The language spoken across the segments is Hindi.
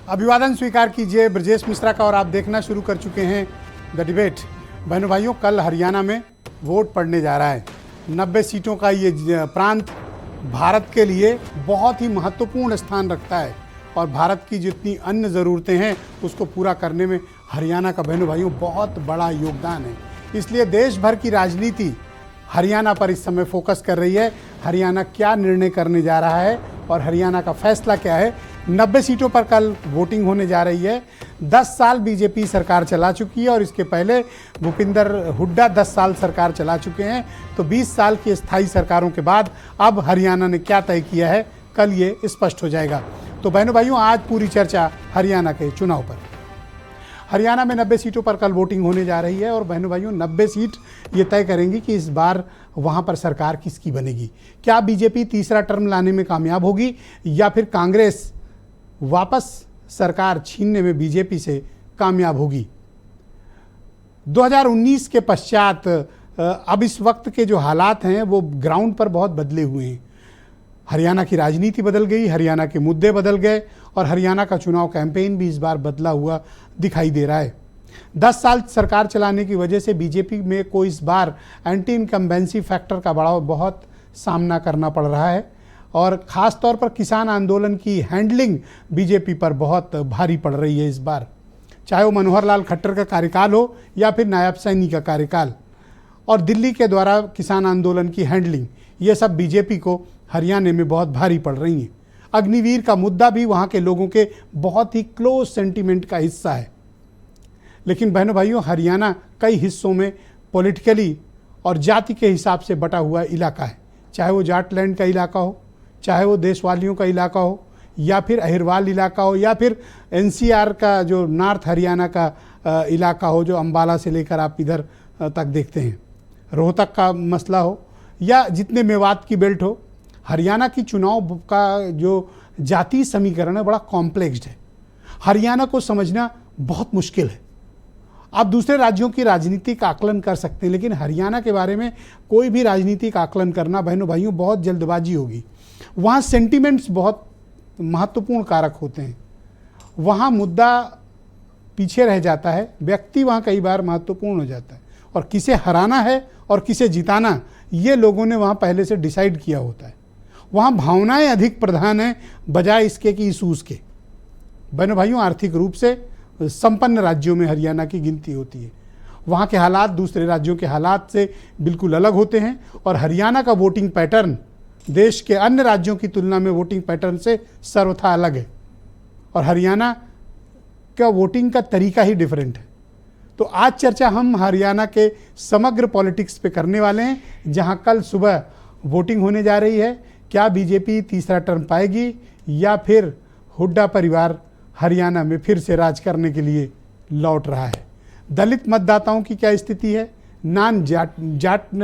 अभिवादन स्वीकार कीजिए ब्रजेश मिश्रा का और आप देखना शुरू कर चुके हैं द डिबेट। बहनों भाइयों, कल हरियाणा में वोट पड़ने जा रहा है। 90 सीटों का ये प्रांत भारत के लिए बहुत ही महत्वपूर्ण स्थान रखता है और भारत की जितनी अन्य ज़रूरतें हैं उसको पूरा करने में हरियाणा का बहनों भाइयों बहुत बड़ा योगदान है। इसलिए देश भर की राजनीति हरियाणा पर इस समय फोकस कर रही है। हरियाणा क्या निर्णय करने जा रहा है और हरियाणा का फैसला क्या है। 90 सीटों पर कल वोटिंग होने जा रही है। 10 साल बीजेपी सरकार चला चुकी है और इसके पहले भूपिंदर हुड्डा 10 साल सरकार चला चुके हैं। तो 20 साल की स्थायी सरकारों के बाद अब हरियाणा ने क्या तय किया है, कल ये स्पष्ट हो जाएगा। तो बहनों भाइयों, आज पूरी चर्चा हरियाणा के चुनाव पर। हरियाणा में 90 सीटों पर कल वोटिंग होने जा रही है और बहनों भाइयों 90 सीट ये तय करेंगी कि इस बार वहाँ पर सरकार किसकी बनेगी। क्या बीजेपी तीसरा टर्म लाने में कामयाब होगी या फिर कांग्रेस वापस सरकार छीनने में बीजेपी से कामयाब होगी। 2019 के पश्चात अब इस वक्त के जो हालात हैं वो ग्राउंड पर बहुत बदले हुए हैं। हरियाणा की राजनीति बदल गई, हरियाणा के मुद्दे बदल गए और हरियाणा का चुनाव कैंपेन भी इस बार बदला हुआ दिखाई दे रहा है। 10 साल सरकार चलाने की वजह से बीजेपी में को इस बार एंटी इनकम्बेंसी फैक्टर का बड़ा बहुत सामना करना पड़ रहा है और ख़ास तौर पर किसान आंदोलन की हैंडलिंग बीजेपी पर बहुत भारी पड़ रही है इस बार। चाहे वो मनोहर लाल खट्टर का कार्यकाल हो या फिर नायब सैनी का कार्यकाल और दिल्ली के द्वारा किसान आंदोलन की हैंडलिंग, ये सब बीजेपी को हरियाणा में बहुत भारी पड़ रही हैं। अग्निवीर का मुद्दा भी वहाँ के लोगों के बहुत ही क्लोज सेंटीमेंट का हिस्सा है। लेकिन बहनों भाइयों, हरियाणा कई हिस्सों में पॉलिटिकली और जाति के हिसाब से बटा हुआ इलाका है। चाहे वो जाटलैंड का इलाका हो, चाहे वो देशवालियों का इलाका हो या फिर अहिरवाल इलाका हो या फिर एनसीआर का जो नॉर्थ हरियाणा का इलाका हो, जो अंबाला से लेकर आप इधर तक देखते हैं, रोहतक का मसला हो या जितने मेवात की बेल्ट हो। हरियाणा की चुनाव का जो जातीय समीकरण है बड़ा कॉम्प्लेक्स्ड है। हरियाणा को समझना बहुत मुश्किल है। आप दूसरे राज्यों की राजनीतिक आकलन कर सकते हैं, लेकिन हरियाणा के बारे में कोई भी राजनीतिक आकलन करना बहनों भाइयों बहुत जल्दबाजी होगी। वहाँ सेंटिमेंट्स बहुत महत्वपूर्ण कारक होते हैं। वहाँ मुद्दा पीछे रह जाता है, व्यक्ति वहाँ कई बार महत्वपूर्ण हो जाता है और किसे हराना है और किसे जिताना ये लोगों ने वहाँ पहले से डिसाइड किया होता है। वहाँ भावनाएं अधिक प्रधान हैं बजाय इसके कि इशूज़ के। बहनों भाइयों, आर्थिक रूप से संपन्न राज्यों में हरियाणा की गिनती होती है। वहाँ के हालात दूसरे राज्यों के हालात से बिल्कुल अलग होते हैं और हरियाणा का वोटिंग पैटर्न देश के अन्य राज्यों की तुलना में वोटिंग पैटर्न से सर्वथा अलग है और हरियाणा का वोटिंग का तरीका ही डिफरेंट है। तो आज चर्चा हम हरियाणा के समग्र पॉलिटिक्स पे करने वाले हैं, जहां कल सुबह वोटिंग होने जा रही है। क्या बीजेपी तीसरा टर्म पाएगी या फिर हुड्डा परिवार हरियाणा में फिर से राज करने के लिए लौट रहा है। दलित मतदाताओं की क्या स्थिति है, जाट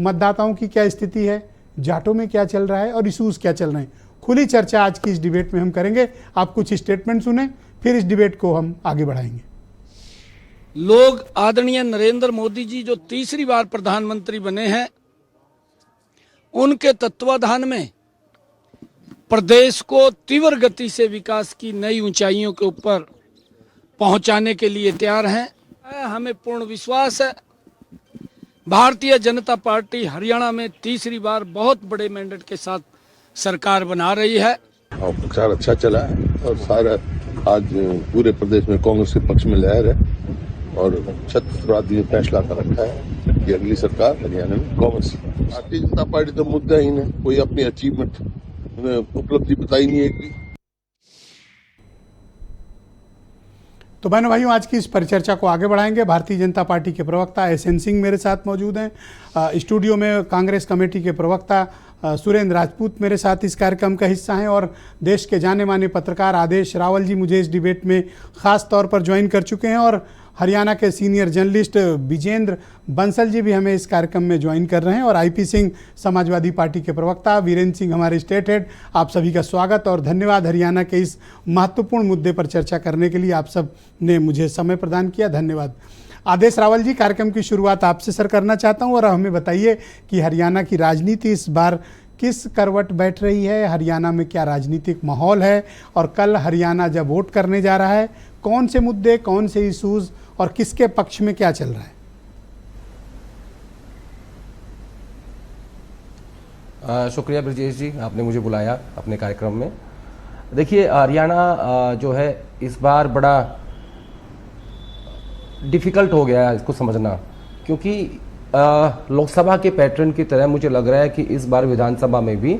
मतदाताओं की क्या स्थिति है, जाटों में क्या चल रहा है और इशूज़ क्या चल रहे हैं। खुली चर्चा आज की इस डिबेट में हम करेंगे। आप कुछ स्टेटमेंट सुने, फिर इस डिबेट को हम आगे बढ़ाएंगे। लोग आदरणीय नरेंद्र मोदी जी जो तीसरी बार प्रधानमंत्री बने हैं, उनके तत्वाधान में प्रदेश को तीव्र गति से विकास की नई ऊंचाइयों के ऊपर पहुंचाने के लिए तैयार हैं। हमें पूर्ण विश्वास है भारतीय जनता पार्टी हरियाणा में तीसरी बार बहुत बड़े मैंडेट के साथ सरकार बना रही है और प्रचार अच्छा चला है और सारा आज पूरे प्रदेश में कांग्रेस के पक्ष में लहर है और छत्तीसगढ़ ने फैसला कर रखा है कि अगली सरकार हरियाणा में कांग्रेस। भारतीय जनता पार्टी तो मुद्दा ही नहीं, कोई अपनी अचीवमेंट उपलब्धि बताई नहीं है। तो बहनों भाइयों, आज की इस परिचर्चा को आगे बढ़ाएंगे। भारतीय जनता पार्टी के प्रवक्ता एसएन सिंह मेरे साथ मौजूद हैं। स्टूडियो में कांग्रेस कमेटी के प्रवक्ता सुरेंद्र राजपूत मेरे साथ इस कार्यक्रम का हिस्सा हैं और देश के जाने माने पत्रकार आदेश रावल जी मुझे इस डिबेट में ख़ास तौर पर ज्वाइन कर चुके हैं और हरियाणा के सीनियर जर्नलिस्ट विजेंद्र बंसल जी भी हमें इस कार्यक्रम में ज्वाइन कर रहे हैं और आईपी सिंह समाजवादी पार्टी के प्रवक्ता, वीरेंद्र सिंह हमारे स्टेट हेड। आप सभी का स्वागत और धन्यवाद हरियाणा के इस महत्वपूर्ण मुद्दे पर चर्चा करने के लिए आप सब ने मुझे समय प्रदान किया, धन्यवाद। आदेश रावल जी, कार्यक्रम की शुरुआत आपसे सर करना चाहता हूं और हमें बताइए कि हरियाणा की राजनीति इस बार किस करवट बैठ रही है, हरियाणा में क्या राजनीतिक माहौल है, और कल हरियाणा जब वोट करने जा रहा है कौन से मुद्दे, कौन से इशूज और किसके पक्ष में क्या चल रहा है? शुक्रिया ब्रजेश जी, आपने मुझे बुलाया अपने कार्यक्रम में। देखिए, हरियाणा जो है इस बार बड़ा डिफ़िकल्ट हो गया है इसको समझना, क्योंकि लोकसभा के पैटर्न की तरह मुझे लग रहा है कि इस बार विधानसभा में भी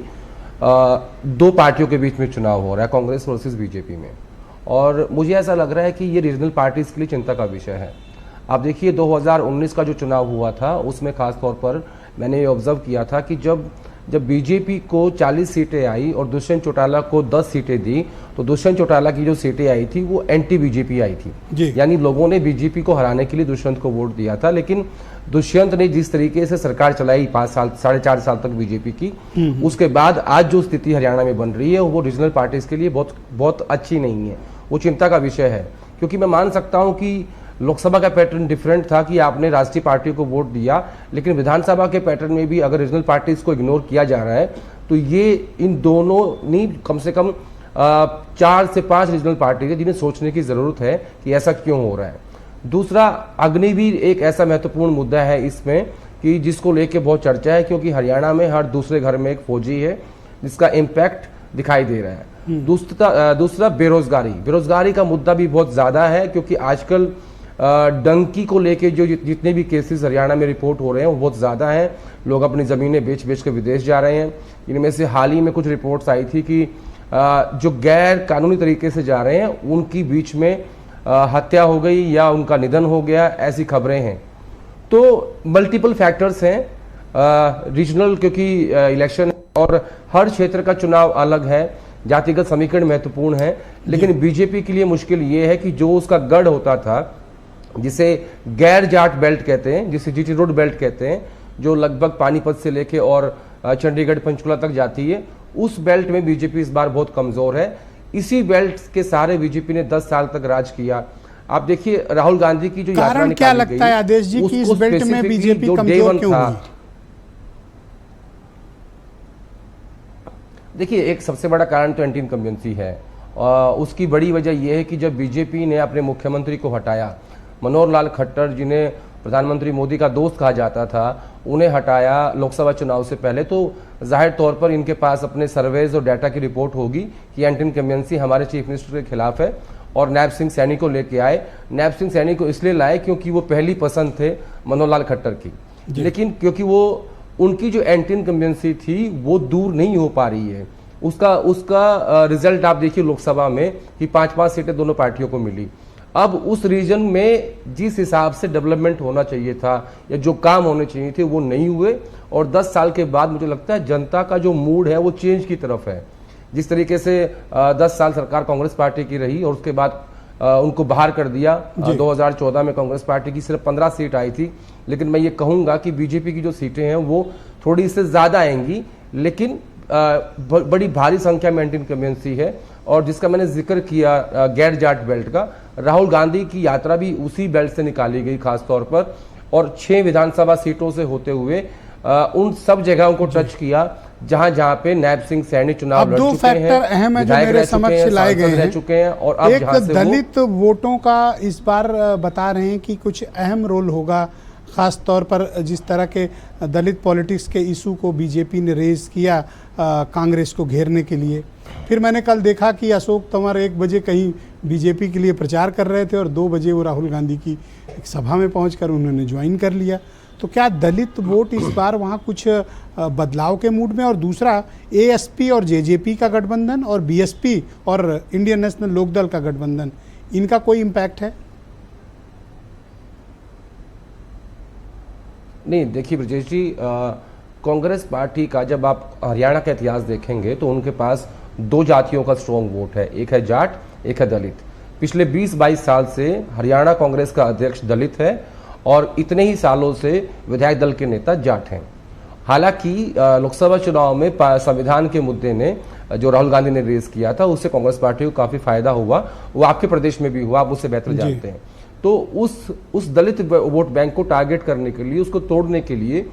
दो पार्टियों के बीच में चुनाव हो रहा है, कांग्रेस वर्सेस बीजेपी में। और मुझे ऐसा लग रहा है कि ये रीजनल पार्टीज़ के लिए चिंता का विषय है। आप देखिए 2019 का जो चुनाव हुआ था उसमें खास तौर पर मैंने ये ऑब्जर्व किया था कि जब बीजेपी को 40 सीटें आई और दुष्यंत चौटाला को 10 सीटें दी, तो दुष्यंत चौटाला की जो सीटें आई थी वो एंटी बीजेपी आई थी, यानी लोगों ने बीजेपी को हराने के लिए दुष्यंत को वोट दिया था। लेकिन दुष्यंत ने जिस तरीके से सरकार चलाई 5 साल 4.5 साल तक बीजेपी की, उसके बाद आज जो स्थिति हरियाणा में बन रही है वो रीजनल पार्टीज के लिए बहुत अच्छी नहीं है, वो चिंता का विषय है। क्योंकि मैं मान सकता हूँ कि लोकसभा का पैटर्न डिफरेंट था कि आपने राष्ट्रीय पार्टी को वोट दिया, लेकिन विधानसभा के पैटर्न में भी अगर रीजनल पार्टीज को इग्नोर किया जा रहा है तो ये इन दोनों ने कम से कम 4 से 5 रीजनल पार्टीज है जिन्हें सोचने की जरूरत है कि ऐसा क्यों हो रहा है। दूसरा, अग्निवीर एक ऐसा महत्वपूर्ण मुद्दा है इसमें कि जिसको लेके बहुत चर्चा है, क्योंकि हरियाणा में हर दूसरे घर में एक फौजी है जिसका इम्पैक्ट दिखाई दे रहा है। दूसरा बेरोजगारी का मुद्दा भी बहुत ज्यादा है, क्योंकि आजकल डंकी को लेके जो जितने भी केसेस हरियाणा में रिपोर्ट हो रहे हैं वो बहुत ज़्यादा हैं। लोग अपनी ज़मीनें बेच के विदेश जा रहे हैं। इनमें से हाल ही में कुछ रिपोर्ट्स आई थी कि जो गैर कानूनी तरीके से जा रहे हैं उनकी बीच में हत्या हो गई या उनका निधन हो गया, ऐसी खबरें हैं। तो मल्टीपल फैक्टर्स हैं रीजनल, क्योंकि इलेक्शन और हर क्षेत्र का चुनाव अलग है, जातिगत समीकरण महत्वपूर्ण है। लेकिन बीजेपी के लिए मुश्किल ये है कि जो उसका गढ़ होता था, जिसे गैर जाट बेल्ट कहते हैं, जिसे जीटी रोड बेल्ट कहते हैं, जो लगभग पानीपत से लेके और चंडीगढ़ पंचकुला तक जाती है, उस बेल्ट में बीजेपी इस बार बहुत कमजोर है। इसी बेल्ट के सहारे बीजेपी ने 10 साल तक राज किया। आप देखिए राहुल गांधी की जो यात्रा निकाली गई, क्या लगता है आदेश जी कि इस बेल्ट में बीजेपी कमजोर क्यों हुई? देखिए, एक सबसे बड़ा कारण तो एंटी इनकम्बेंसी है। उसकी बड़ी वजह यह है कि जब बीजेपी ने अपने मुख्यमंत्री को हटाया, मनोहर लाल खट्टर जिन्हें प्रधानमंत्री मोदी का दोस्त कहा जाता था, उन्हें हटाया लोकसभा चुनाव से पहले, तो जाहिर तौर पर इनके पास अपने सर्वेज और डाटा की रिपोर्ट होगी कि एंटी इनकम्बेंसी हमारे चीफ मिनिस्टर के खिलाफ है, और नैब सिंह सैनी को लेके आए। नैब सिंह सैनी को इसलिए लाए क्योंकि वो पहली पसंद थे मनोहर लाल खट्टर की, लेकिन क्योंकि वो उनकी जो एंटी इनकम्बेंसी थी वो दूर नहीं हो पा रही है। उसका रिजल्ट आप देखिए लोकसभा में कि 5-5 सीटें दोनों पार्टियों को मिली। अब उस रीजन में जिस हिसाब से डेवलपमेंट होना चाहिए था या जो काम होने चाहिए थे वो नहीं हुए, और 10 साल के बाद मुझे लगता है जनता का जो मूड है वो चेंज की तरफ है। जिस तरीके से 10 साल सरकार कांग्रेस पार्टी की रही और उसके बाद उनको बाहर कर दिया। 2014 में कांग्रेस पार्टी की सिर्फ 15 सीट आई थी, लेकिन मैं ये कहूँगा कि बीजेपी की जो सीटें हैं वो थोड़ी से ज़्यादा आएंगी, लेकिन बड़ी भारी संख्या में एंटी इनकम्बेंसी है। और जिसका मैंने जिक्र किया गैर जाट बेल्ट का, राहुल गांधी की यात्रा भी उसी बेल्ट से निकाली गई खास तौर पर, और 6 विधानसभा सीटों से होते हुए उन सब जगहों को टच किया जहां पे नैब सिंह सैनी चुनाव लड़ चुके हैं। 2 फैक्टर अहम है जो मेरे समक्ष लाए गए हैं, और अब एक दलित वोटों का इस बार बता रहे हैं कि कुछ अहम रोल होगा, खास तौर पर जिस तरह के दलित पॉलिटिक्स के इशू को बीजेपी ने रेज किया कांग्रेस को घेरने के लिए। फिर मैंने कल देखा कि अशोक तंवर 1 बजे कहीं बीजेपी के लिए प्रचार कर रहे थे और 2 बजे वो राहुल गांधी की एक सभा में पहुंचकर उन्होंने ज्वाइन कर लिया। तो क्या दलित वोट इस बार वहाँ कुछ बदलाव के मूड में? और दूसरा, एएसपी और जेजेपी का गठबंधन और बीएसपी और इंडियन नेशनल लोकदल का गठबंधन, इनका कोई इम्पैक्ट है? नहीं, देखिए ब्रजेश जी, कांग्रेस पार्टी का जब आप हरियाणा का इतिहास देखेंगे तो उनके पास 2 जातियों का स्ट्रॉन्ग वोट है, एक है जाट, एक है दलित। पिछले 20-22 साल से हरियाणा कांग्रेस का अध्यक्ष दलित है और इतने ही सालों से विधायक दल के नेता जाट हैं। हालांकि लोकसभा चुनाव में संविधान के मुद्दे ने जो राहुल गांधी ने रेज किया था उससे कांग्रेस पार्टी को काफी फायदा हुआ, वो आपके प्रदेश में भी हुआ, आप उससे बेहतर जानते हैं। तो उस दलित वोट बैंक को टारगेट करने के लिए, उसको तोड़ने के लिए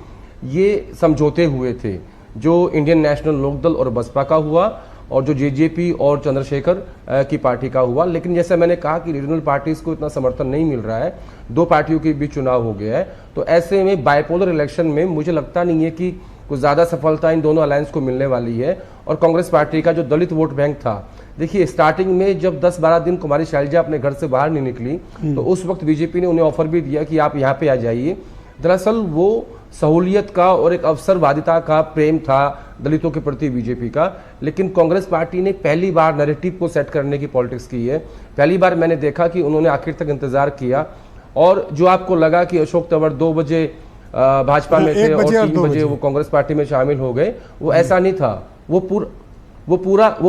ये समझौते हुए थे, जो इंडियन नेशनल लोकदल और बसपा का हुआ और जो जेजेपी और चंद्रशेखर की पार्टी का हुआ। लेकिन जैसे मैंने कहा कि रीजनल पार्टीज को इतना समर्थन नहीं मिल रहा है, दो पार्टियों के बीच चुनाव हो गया है, तो ऐसे में बाइपोलर इलेक्शन में मुझे लगता नहीं है कि कुछ ज़्यादा सफलता इन दोनों अलायंस को मिलने वाली है। और कांग्रेस पार्टी का जो दलित वोट बैंक था, देखिए स्टार्टिंग में जब 10-12 दिन कुमारी शैलजा अपने घर से बाहर नहीं निकली तो उस वक्त बीजेपी ने उन्हें ऑफर भी दिया कि आप यहाँ पे आ जाइए। दरअसल वो सहूलियत का और एक अवसरवादिता का प्रेम था दलितों के प्रति बीजेपी का। लेकिन कांग्रेस पार्टी ने पहली बार नैरेटिव को सेट करने की पॉलिटिक्स की है। पहली बार मैंने देखा कि उन्होंने आखिर तक इंतजार किया, और जो आपको लगा कि अशोक तंवर 2 बजे भाजपा में थे और 3 बजे वो कांग्रेस पार्टी में शामिल हो गए, वो ऐसा नहीं था। वो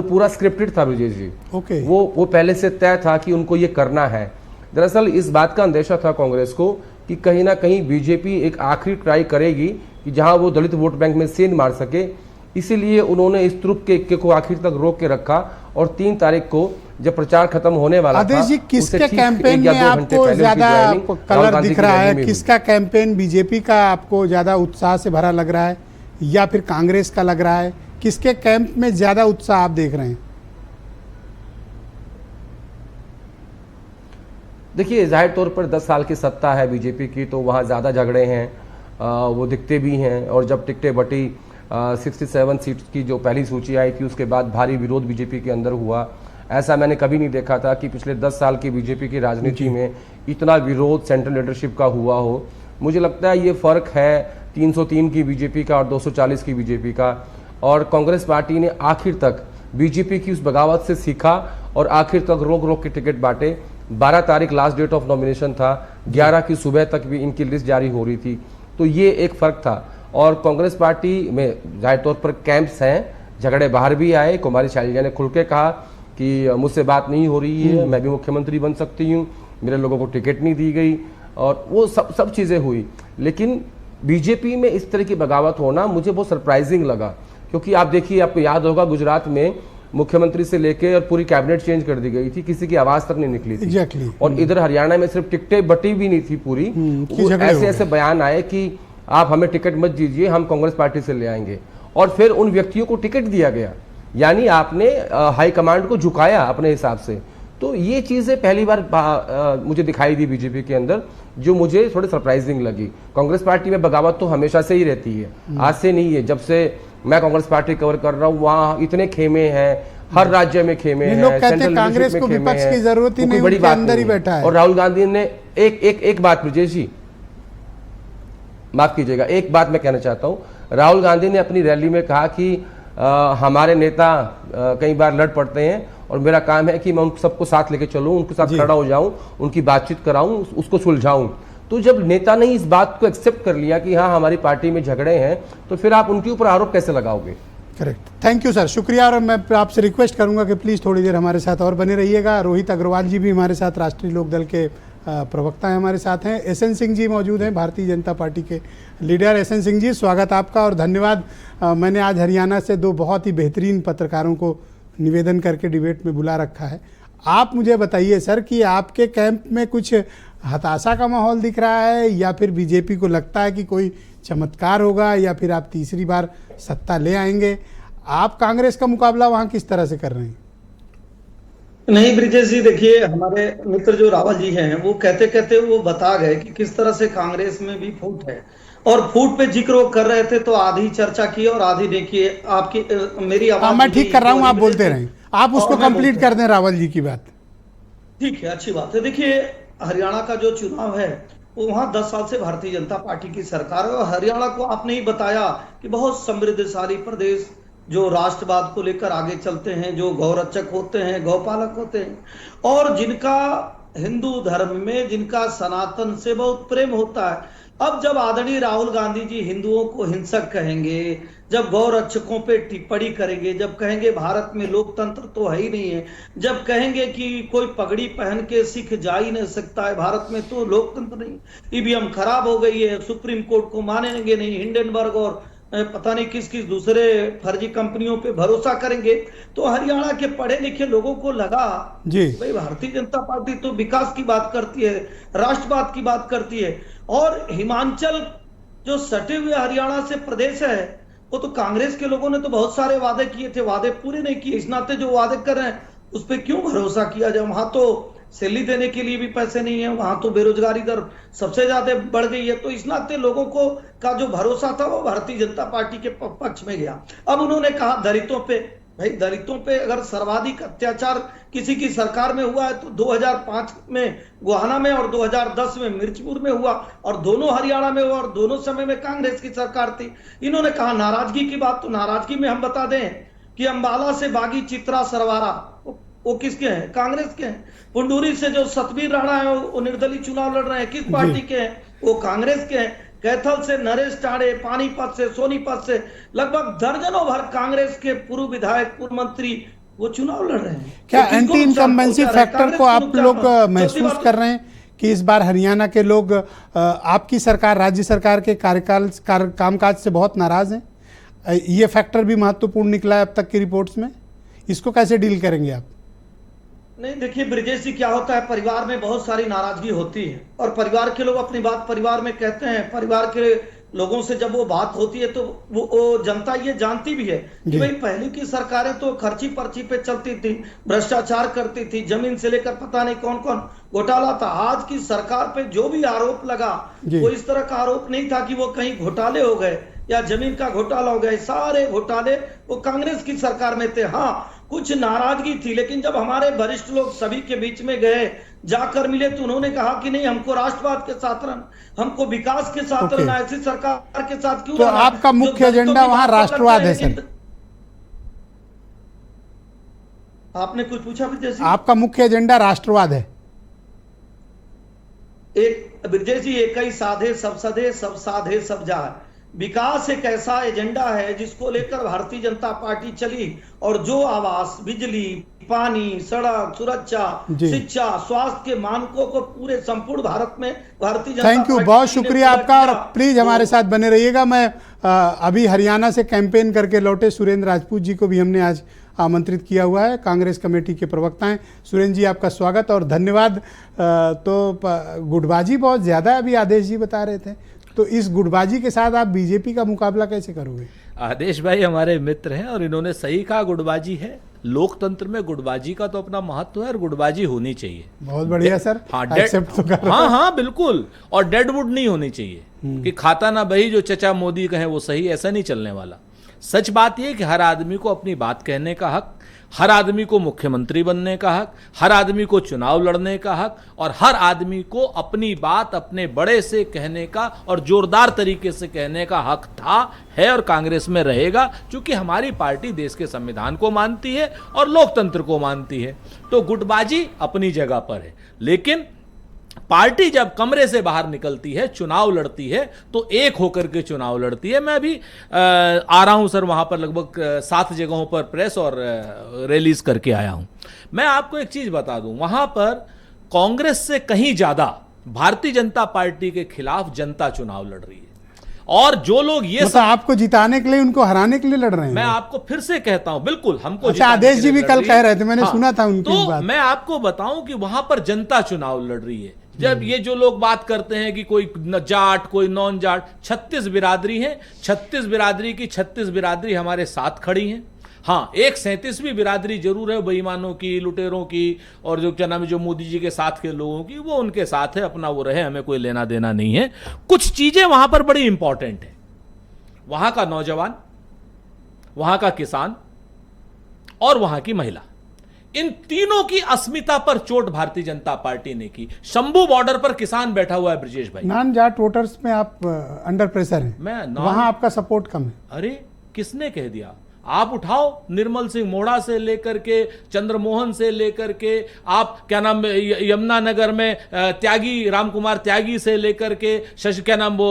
पूरा स्क्रिप्टेड था ब्रिजेश जी। वो पहले से तय था कि उनको ये करना है। दरअसल इस बात का अंदेशा था कांग्रेस को कि कहीं ना कहीं बीजेपी एक आखिरी ट्राई करेगी कि जहां वो दलित वोट बैंक में सेंध मार सके, इसीलिए उन्होंने इस ट्रुप के इक्के को आखिर तक रोक के रखा। और 3 तारीख को जब प्रचार खत्म होने वाला था, जी किसके कैंपेन में आपको ज्यादा कलर दिख रहा है? किसका कैंपेन बीजेपी का आपको ज्यादा उत्साह से भरा लग रहा है या फिर कांग्रेस का लग रहा है? किसके कैंप में ज्यादा उत्साह आप देख रहे हैं? देखिए जाहिर तौर पर 10 साल की सत्ता है बीजेपी की, तो वहाँ ज़्यादा झगड़े हैं, वो दिखते भी हैं। और जब टिकटें बटी 67 सीट की जो पहली सूची आई थी, उसके बाद भारी विरोध बीजेपी के अंदर हुआ। ऐसा मैंने कभी नहीं देखा था कि पिछले 10 साल की बीजेपी की राजनीति में इतना विरोध सेंट्रल लीडरशिप का हुआ हो। मुझे लगता है ये फ़र्क है 303 की बीजेपी का और 240 की बीजेपी का। और कांग्रेस पार्टी ने आखिर तक बीजेपी की उस बगावत से सीखा और आखिर तक रोक रोक के टिकट बांटे। 12 तारीख लास्ट डेट ऑफ नॉमिनेशन था, 11 की सुबह तक भी इनकी लिस्ट जारी हो रही थी, तो ये एक फ़र्क था। और कांग्रेस पार्टी में जाहिर तौर पर कैंप्स हैं, झगड़े बाहर भी आए। कुमारी शैलजा ने खुल के कहा कि मुझसे बात नहीं हो रही है, मैं भी मुख्यमंत्री बन सकती हूँ, मेरे लोगों को टिकट नहीं दी गई, और वो सब चीज़ें हुई। लेकिन बीजेपी में इस तरह की बगावत होना मुझे बहुत सरप्राइजिंग लगा, क्योंकि आप देखिए, आपको याद होगा गुजरात में मुख्यमंत्री से लेके और पूरी कैबिनेट चेंज कर दी गई थी, किसी की आवाज तक नहीं निकली थी। और इधर हरियाणा में सिर्फ टिकटें बटी भी नहीं थी पूरी। ऐसे बयान आए कि आप हमें टिकट मत दीजिए, हम कांग्रेस पार्टी से ले आएंगे, और फिर उन व्यक्तियों को टिकट दिया गया। यानी आपने हाईकमांड को झुकाया अपने हिसाब से। तो ये चीजें पहली बार मुझे दिखाई दी बीजेपी के अंदर, जो मुझे थोड़ी सरप्राइजिंग लगी। कांग्रेस पार्टी में बगावत तो हमेशा से ही रहती है, आज से नहीं है। जब से मैं कांग्रेस पार्टी कवर कर रहा हूँ, वहाँ इतने खेमे हैं, हर राज्य में खेमे हैं। लोग कहते हैं कांग्रेस को विपक्ष की जरूरत ही नहीं, बड़ी बात अंदर ही बैठा है। और राहुल गांधी ने एक बात, ब्रजेश जी माफ कीजिएगा, एक बात मैं कहना चाहता हूँ। राहुल गांधी ने अपनी रैली में कहा कि हमारे नेता कई बार लड़ पड़ते हैं और मेरा काम है कि मैं उन सबको साथ लेके चलूं, उनके साथ खड़ा हो जाऊं, उनकी बातचीत कराऊं, उसको सुलझाऊं। तो जब नेता ने इस बात को एक्सेप्ट कर लिया कि हाँ हमारी पार्टी में झगड़े हैं, तो फिर आप उनके ऊपर आरोप कैसे लगाओगे? करेक्ट, थैंक यू सर, शुक्रिया। और मैं आपसे रिक्वेस्ट करूंगा कि प्लीज़ थोड़ी देर हमारे साथ और बने रहिएगा। रोहित अग्रवाल जी भी हमारे साथ, राष्ट्रीय लोकदल के प्रवक्ता हैं, हमारे साथ हैं। एसएन सिंह जी मौजूद हैं, भारतीय जनता पार्टी के लीडर। एसएन सिंह जी, स्वागत आपका और धन्यवाद। मैंने आज हरियाणा से 2 बहुत ही बेहतरीन पत्रकारों को निवेदन करके डिबेट में बुला रखा है। आप मुझे बताइए सर कि आपके कैंप में कुछ हताशा का माहौल दिख रहा है, या फिर बीजेपी को लगता है कि कोई चमत्कार होगा, या फिर आप तीसरी बार सत्ता ले आएंगे? आप कांग्रेस का मुकाबला वहां किस तरह से कर रहे हैं? नहीं ब्रिजेश जी, देखिए हमारे मित्र जो रावल जी हैं, वो कहते कहते वो बता गए कि किस तरह से कांग्रेस में भी फूट है। और फूट पे जिक्र वो कर रहे थे, तो आधी चर्चा की और आधी देखिए आपकी मेरी आवाज। मैं ठीक कर रहा हूँ, आप बोलते रहें, आप उसको कंप्लीट कर दें रावल जी की बात। ठीक है, अच्छी बात है। देखिए हरियाणा का जो चुनाव है, वो वहां 10 साल से भारतीय जनता पार्टी की सरकार है, और हरियाणा को आपने ही बताया कि बहुत समृद्धशाली प्रदेश, जो राष्ट्रवाद को लेकर आगे चलते हैं, जो गौरक्षक होते हैं, गौपालक होते हैं, और जिनका हिंदू धर्म में, जिनका सनातन से बहुत प्रेम होता है। अब जब आदरणीय राहुल गांधी जी हिंदुओं को हिंसक कहेंगे, जब गौरक्षकों पे टिप्पणी करेंगे, जब कहेंगे भारत में लोकतंत्र तो है ही नहीं है, जब कहेंगे कि कोई पगड़ी पहन के सिख जा ही नहीं सकता है भारत में, तो लोकतंत्र नहीं, ईवीएम खराब हो गई है, सुप्रीम कोर्ट को मानेंगे नहीं, हिंडनबर्ग और पता नहीं किस किस दूसरे फर्जी कंपनियों पे भरोसा करेंगे, तो हरियाणा के पढ़े लिखे लोगों को लगा जी भाई भारतीय जनता पार्टी तो विकास की बात करती है, राष्ट्रवाद की बात करती है। और हिमाचल जो सटे हुए हरियाणा से प्रदेश है, वो तो कांग्रेस के लोगों ने तो बहुत सारे वादे किए थे, वादे पूरे नहीं किए। इस नाते जो वादे कर रहे हैं उस पर क्यों भरोसा किया जाए? वहां तो सैलरी देने के लिए भी पैसे नहीं है, वहां तो बेरोजगारी दर सबसे ज्यादा बढ़ गई है। तो इस नाते लोगों को का जो भरोसा था वो भारतीय जनता पार्टी के पक्ष में गया। अब उन्होंने कहा दलितों पे, भाई दलितों पे अगर सर्वाधिक अत्याचार किसी की सरकार में हुआ है तो 2005 में गोहाना में और 2010 में मिर्चपुर में हुआ, और दोनों हरियाणा में हुआ, और दोनों समय में कांग्रेस की सरकार थी। इन्होंने कहा नाराजगी की बात, तो नाराजगी में हम बता दें कि अंबाला से बागी चित्रा सरवारा वो किसके हैं? कांग्रेस के हैं। पुंडूरी से जो सतबीर राणा है वो निर्दलीय चुनाव लड़ रहे हैं, किस पार्टी के हैं? वो कांग्रेस के हैं। कैथल से नरेश टाड़े, पानीपत से, सोनीपत से लगभग दर्जनों भर कांग्रेस के पूर्व विधायक, पूर्व मंत्री वो चुनाव लड़ रहे हैं। क्या तो किसको एंटी नुकसान इनकम्बेंसी पहुंचा रहा है? फैक्टर को कांग्रेस आप नुकसान लोग पहुंचा- चौथी महसूस बात- कर रहे हैं कि इस बार हरियाणा के लोग आपकी सरकार, राज्य सरकार के कामकाज से बहुत नाराज हैं? ये फैक्टर भी महत्वपूर्ण निकला है अब तक की रिपोर्ट्स में, इसको कैसे डील करेंगे आप? नहीं देखिए ब्रिजेश जी, क्या होता है, परिवार में बहुत सारी नाराजगी होती है और परिवार के लोग अपनी बात परिवार में कहते हैं। परिवार के लोगों से जब वो बात होती है तो वो जनता ये जानती भी है कि भाई पहले की सरकारें तो खर्ची पर्ची पे चलती थी, भ्रष्टाचार करती थी, जमीन से लेकर पता नहीं कौन कौन घोटाला था। आज की सरकार पे जो भी आरोप लगा वो इस तरह का आरोप नहीं था कि वो कहीं घोटाले हो गए या जमीन का घोटाला हो गया। सारे घोटाले वो कांग्रेस की सरकार में थे। हाँ, कुछ नाराजगी थी, लेकिन जब हमारे वरिष्ठ लोग सभी के बीच में गए, जाकर मिले, तो उन्होंने कहा कि नहीं, हमको राष्ट्रवाद के साथ रहना, हमको विकास के साथ रहना, ऐसी सरकार के साथ क्यों तो रहना? आपका मुख्य एजेंडा वहां राष्ट्रवाद है सर? आपने कुछ पूछा विजय जी? आपका मुख्य एजेंडा राष्ट्रवाद है? एक विजय जी, एक ही साधे सब सधे, सब साधे सब जाए। विकास एक ऐसा एजेंडा है जिसको लेकर भारतीय जनता पार्टी चली, और जो आवास, बिजली, पानी, सड़क, सुरक्षा, शिक्षा, स्वास्थ्य के मानकों को पूरे संपूर्ण भारत में Bharatiya Janata thank you, party बहुत ने शुक्रिया पूरा आपका, और किया। प्लीज हमारे साथ बने रहिएगा। मैं अभी हरियाणा से कैंपेन करके लौटे सुरेंद्र राजपूत जी को भी हमने आज आमंत्रित किया हुआ है, कांग्रेस कमेटी के प्रवक्ता हैं। सुरेंद्र जी, आपका स्वागत और धन्यवाद। तो गुटबाजी बहुत ज़्यादा अभी आदेश जी बता रहे थे, तो इस गुटबाजी के साथ आप बीजेपी का मुकाबला कैसे करोगे? आदेश भाई हमारे मित्र हैं और इन्होंने सही कहा, गुटबाजी है। लोकतंत्र में गुटबाजी का तो अपना महत्व है और गुटबाजी होनी चाहिए। बहुत बढ़िया सर, हाँ, एक्सेप्ट तो कर रहा हूं। हाँ बिल्कुल, और डेडवुड नहीं होनी चाहिए कि खाता ना बही जो चचा मोदी कहे वो सही, ऐसा नहीं चलने वाला। सच बात यह कि हर आदमी को अपनी बात कहने का हक, हर आदमी को मुख्यमंत्री बनने का हक, हर आदमी को चुनाव लड़ने का हक, और हर आदमी को अपनी बात अपने बड़े से कहने का और जोरदार तरीके से कहने का हक था, है और कांग्रेस में रहेगा, क्योंकि हमारी पार्टी देश के संविधान को मानती है और लोकतंत्र को मानती है। तो गुटबाजी अपनी जगह पर है, लेकिन पार्टी जब कमरे से बाहर निकलती है, चुनाव लड़ती है, तो एक होकर के चुनाव लड़ती है। मैं अभी आ रहा हूं सर, वहां पर लगभग 7 जगहों पर प्रेस और रैलीज करके आया हूं। मैं आपको एक चीज बता दूं, वहां पर कांग्रेस से कहीं ज्यादा भारतीय जनता पार्टी के खिलाफ जनता चुनाव लड़ रही है। और जो लोग ये मतलब आपको जिताने के लिए, उनको हराने के लिए लड़ रहे हैं? मैं आपको फिर से कहता हूं, बिल्कुल हमको अच्छा, आदेश जी भी कल कह रहे थे, मैंने सुना था उनकी तो बात। मैं आपको बताऊं कि वहां पर जनता चुनाव लड़ रही है। जब ये जो लोग बात करते हैं कि कोई जाट, कोई नॉन जाट, 36 बिरादरी है, 36 बिरादरी की 36 बिरादरी हमारे साथ खड़ी हैं। हाँ, एक 37वीं बिरादरी जरूर है बेईमानों की, लुटेरों की, और जो क्या नाम है, जो मोदी जी के साथ के लोगों की, वो उनके साथ है, अपना वो रहे, हमें कोई लेना देना नहीं है। कुछ चीजें वहां पर बड़ी इंपॉर्टेंट है। वहां का नौजवान, वहां का किसान और वहां की महिला, इन तीनों की अस्मिता पर चोट भारतीय जनता पार्टी ने की। शंभू बॉर्डर पर किसान बैठा हुआ है ब्रजेश भाई। नॉन जाट वोटर्स में आप अंडर प्रेशर हैं, वहां आपका सपोर्ट कम है। अरे किसने कह दिया? आप उठाओ, निर्मल सिंह मोड़ा से लेकर के, चंद्रमोहन से लेकर के, आप क्या नाम, यमुनानगर में त्यागी, रामकुमार त्यागी से लेकर के, शशि क्या नाम वो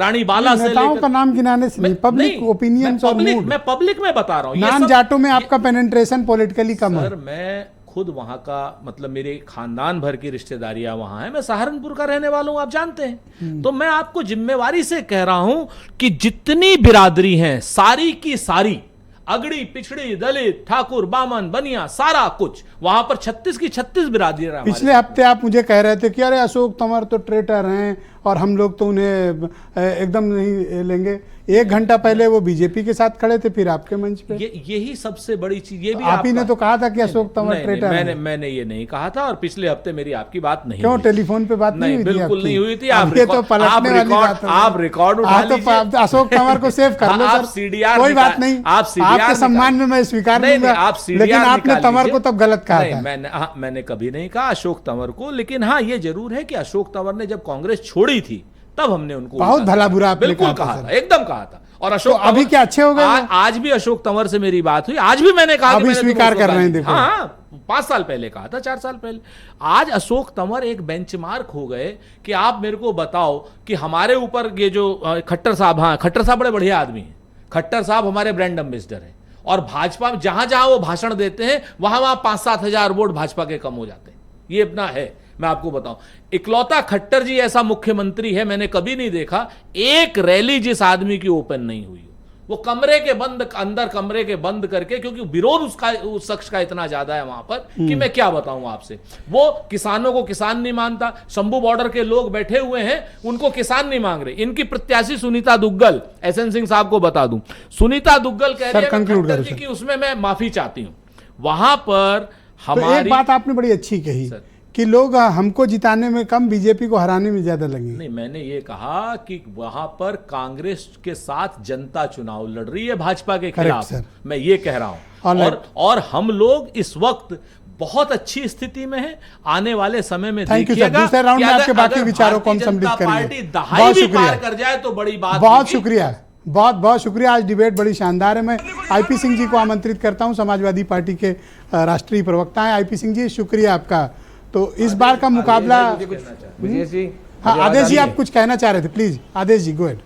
रानी बाला से नेताओं लेकर, का नाम गिनाने से नहीं, पब्लिक ओपिनियंस और मूड। मैं पब्लिक में बता रहा हूं, नॉन जाटों में आपका पेनिट्रेशन पॉलिटिकली कम है। सर मैं खुद वहां का, मतलब मेरे खानदान भर की रिश्तेदारियां वहां हैं, मैं सहारनपुर का रहने वाला हूं, आप जानते हैं। तो मैं आपको जिम्मेवारी से कह रहा हूं कि जितनी बिरादरी हैं, सारी की सारी, अगड़ी, पिछड़ी, दलित, ठाकुर, बामन, बनिया, सारा कुछ वहां पर 36 की 36 बिरादरियां। पिछले हफ्ते आप मुझे कह रहे थे कि अरे अशोक तंवर तो ट्रेटर हैं और हम लोग तो उन्हें एकदम नहीं लेंगे। 1 घंटा पहले वो बीजेपी के साथ खड़े थे, फिर आपके मंच पे। यही सबसे बड़ी चीज, ये भी आप ही ने आपका- तो कहा था कि अशोक तंवर नहीं, ट्रेटर मैंने हैं। मैंने ये नहीं कहा था, और पिछले हफ्ते मेरी आपकी बात नहीं क्यों हुई। टेलीफोन पे बात नहीं हुई थी बिल्कुल आपकी? नहीं हुई थी। अब ये तो पलटने वाली बात आप रिकॉर्ड उठा तो लीजिए। अशोक तंवर को सेव कर लो आप सर, CDR कोई बात निकाल- नहीं, आप CDR आपके सम्मान में मैं स्वीकार नहीं, लूंगा, आप CDR लेकिन आपने निकाल तंवर लीजिए। को तब गलत कहा नहीं, था। मैंने कभी नहीं कहा अशोक तंवर को, लेकिन हाँ ये जरूर है कि अशोक तंवर ने जब कांग्रेस छोड़ी थी तब हमने उनको बहुत उल्टा भला कहा। बुरा आपने बिल्कुल कहा था, कहा सर। था, एकदम कहा था। और अशोक तो अभी तंवर- क्या अच्छे हो गए वो? आज भी अशोक तंवर से मेरी बात हुई, आज भी मैंने कहा कि अभी मैंने तुमको स्वीकार कर उसको रहे हैं, गाली- देखो। हाँ 5 साल पहले कहा था, 4 साल पहले। आज अशोक तंवर एक बेंचमार्क हो गए कि आप मेरे को बताओ कि हमारे ऊपर ये जो खट्टर साहब, हाँ खट्टर साहब बड़े बढ़िया आदमी हैं, खट्टर साहब हमारे ब्रांड एम्बेसडर हैं, और भाजपा में जहां जहां वो भाषण देते हैं वहां वहां 5-7 हजार वोट भाजपा के कम हो जाते हैं। ये अपना है, मैं आपको बताऊं, इकलौता खट्टर जी ऐसा मुख्यमंत्री है मैंने कभी नहीं देखा एक रैली जिस आदमी की ओपन नहीं हुई। वो कमरे के बंद करके, क्योंकि विरोध उसका उस शख्स का इतना ज्यादा है वहां पर कि मैं क्या बताऊं आपसे। वो किसानों को किसान नहीं मानता, शंभू बॉर्डर के लोग बैठे हुए हैं उनको किसान नहीं मांग रहे। इनकी प्रत्याशी सुनीता दुग्गल, एसएन सिंह साहब को बता दूं, सुनीता दुग्गल कह रही है खट्टर जी की, उसमें मैं माफी चाहती हूं। वहां पर तो हमारी एक बात आपने बड़ी अच्छी कही कि लोग हमको जिताने में कम, बीजेपी को हराने में ज्यादा लगे। नहीं, मैंने ये कहा कि वहां पर कांग्रेस के साथ जनता चुनाव लड़ रही है भाजपा के खिलाफ, सर। मैं ये कह रहा हूं। और हम लोग इस वक्त बहुत अच्छी स्थिति में हैं। आने वाले समय में थैंक यू सर। देखिएगा दूसरे राउंड कि में आपके अगर बाकी विचारों को हम भारतीय सम्मिलित जनता करेंगे। पार्टी दहाई बहुत भी शुक्रिया, पार कर जाए तो बड़ी बात बहुत होगी। शुक्रिया, बहुत बहुत शुक्रिया। आज डिबेट बड़ी शानदार है। मैं आईपी सिंह जी को आमंत्रित करता हूं, समाजवादी पार्टी के राष्ट्रीय प्रवक्ता हैं। आईपी सिंह जी, शुक्रिया आपका। तो इस बार का मुकाबला, विजय जी, हाँ मुझे आदेश जी, आज़ादी आप है। कुछ कहना चाह रहे थे, please Adesh ji, go ahead,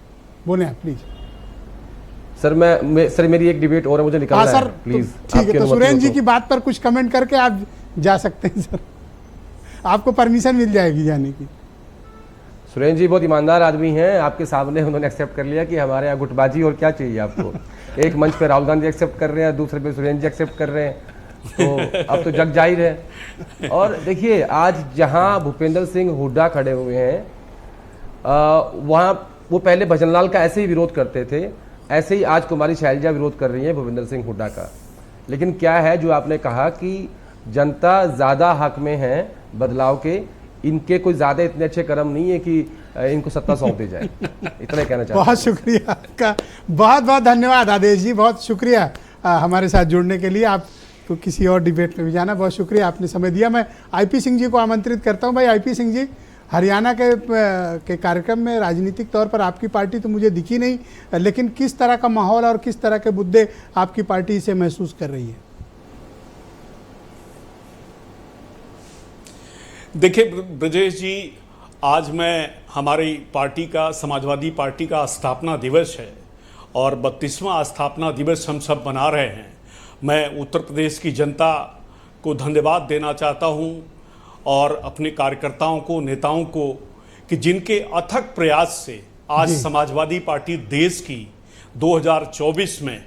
बोले आप प्लीज। सर मेरी एक डिबेट और है, मुझे हाँ निकलना सर, है प्लीज। ठीक है। तो सुरेंद्र जी की बात पर कुछ कमेंट करके आप जा सकते हैं सर, आपको परमिशन मिल जाएगी जाने की। सुरेंद्र जी बहुत ईमानदार आदमी हैं, आपके सामने उन्होंने एक्सेप्ट कर लिया कि हमारे यहाँ गुटबाजी और क्या चाहिए आपको। एक मंच पे राहुल गांधी एक्सेप्ट कर रहे हैं, दूसरे पे सुरेंद्र जी एक्सेप्ट कर रहे हैं, तो अब तो जग जाहिर है। और देखिए आज जहाँ भूपेंद्र सिंह हुड्डा खड़े हुए हैं, वहाँ वो पहले भजनलाल का ऐसे ही विरोध करते थे, ऐसे ही आज कुमारी शैलजा विरोध कर रही है भूपेंद्र सिंह हुड्डा का। लेकिन क्या है जो आपने कहा कि जनता ज़्यादा हक में है बदलाव के, इनके कोई ज़्यादा इतने अच्छे कर्म नहीं है कि इनको सत्ता सौंप दी जाए। इतना ही कहना चाहता हूं। बहुत शुक्रिया आपका, बहुत बहुत धन्यवाद आदेश जी, बहुत शुक्रिया हमारे साथ जुड़ने के लिए। आप तो किसी और डिबेट में भी जाना, बहुत शुक्रिया, आपने समय दिया। मैं आईपी सिंह जी को आमंत्रित करता हूं। भाई आईपी सिंह जी, हरियाणा के कार्यक्रम में राजनीतिक तौर पर आपकी पार्टी तो मुझे दिखी नहीं, लेकिन किस तरह का माहौल और किस तरह के मुद्दे आपकी पार्टी से महसूस कर रही है? देखिए ब्रजेश जी, आज मैं हमारी पार्टी का, समाजवादी पार्टी का स्थापना दिवस है और 32वां स्थापना दिवस हम सब मना रहे हैं। मैं उत्तर प्रदेश की जनता को धन्यवाद देना चाहता हूं और अपने कार्यकर्ताओं को, नेताओं को, कि जिनके अथक प्रयास से आज समाजवादी पार्टी देश की 2024 में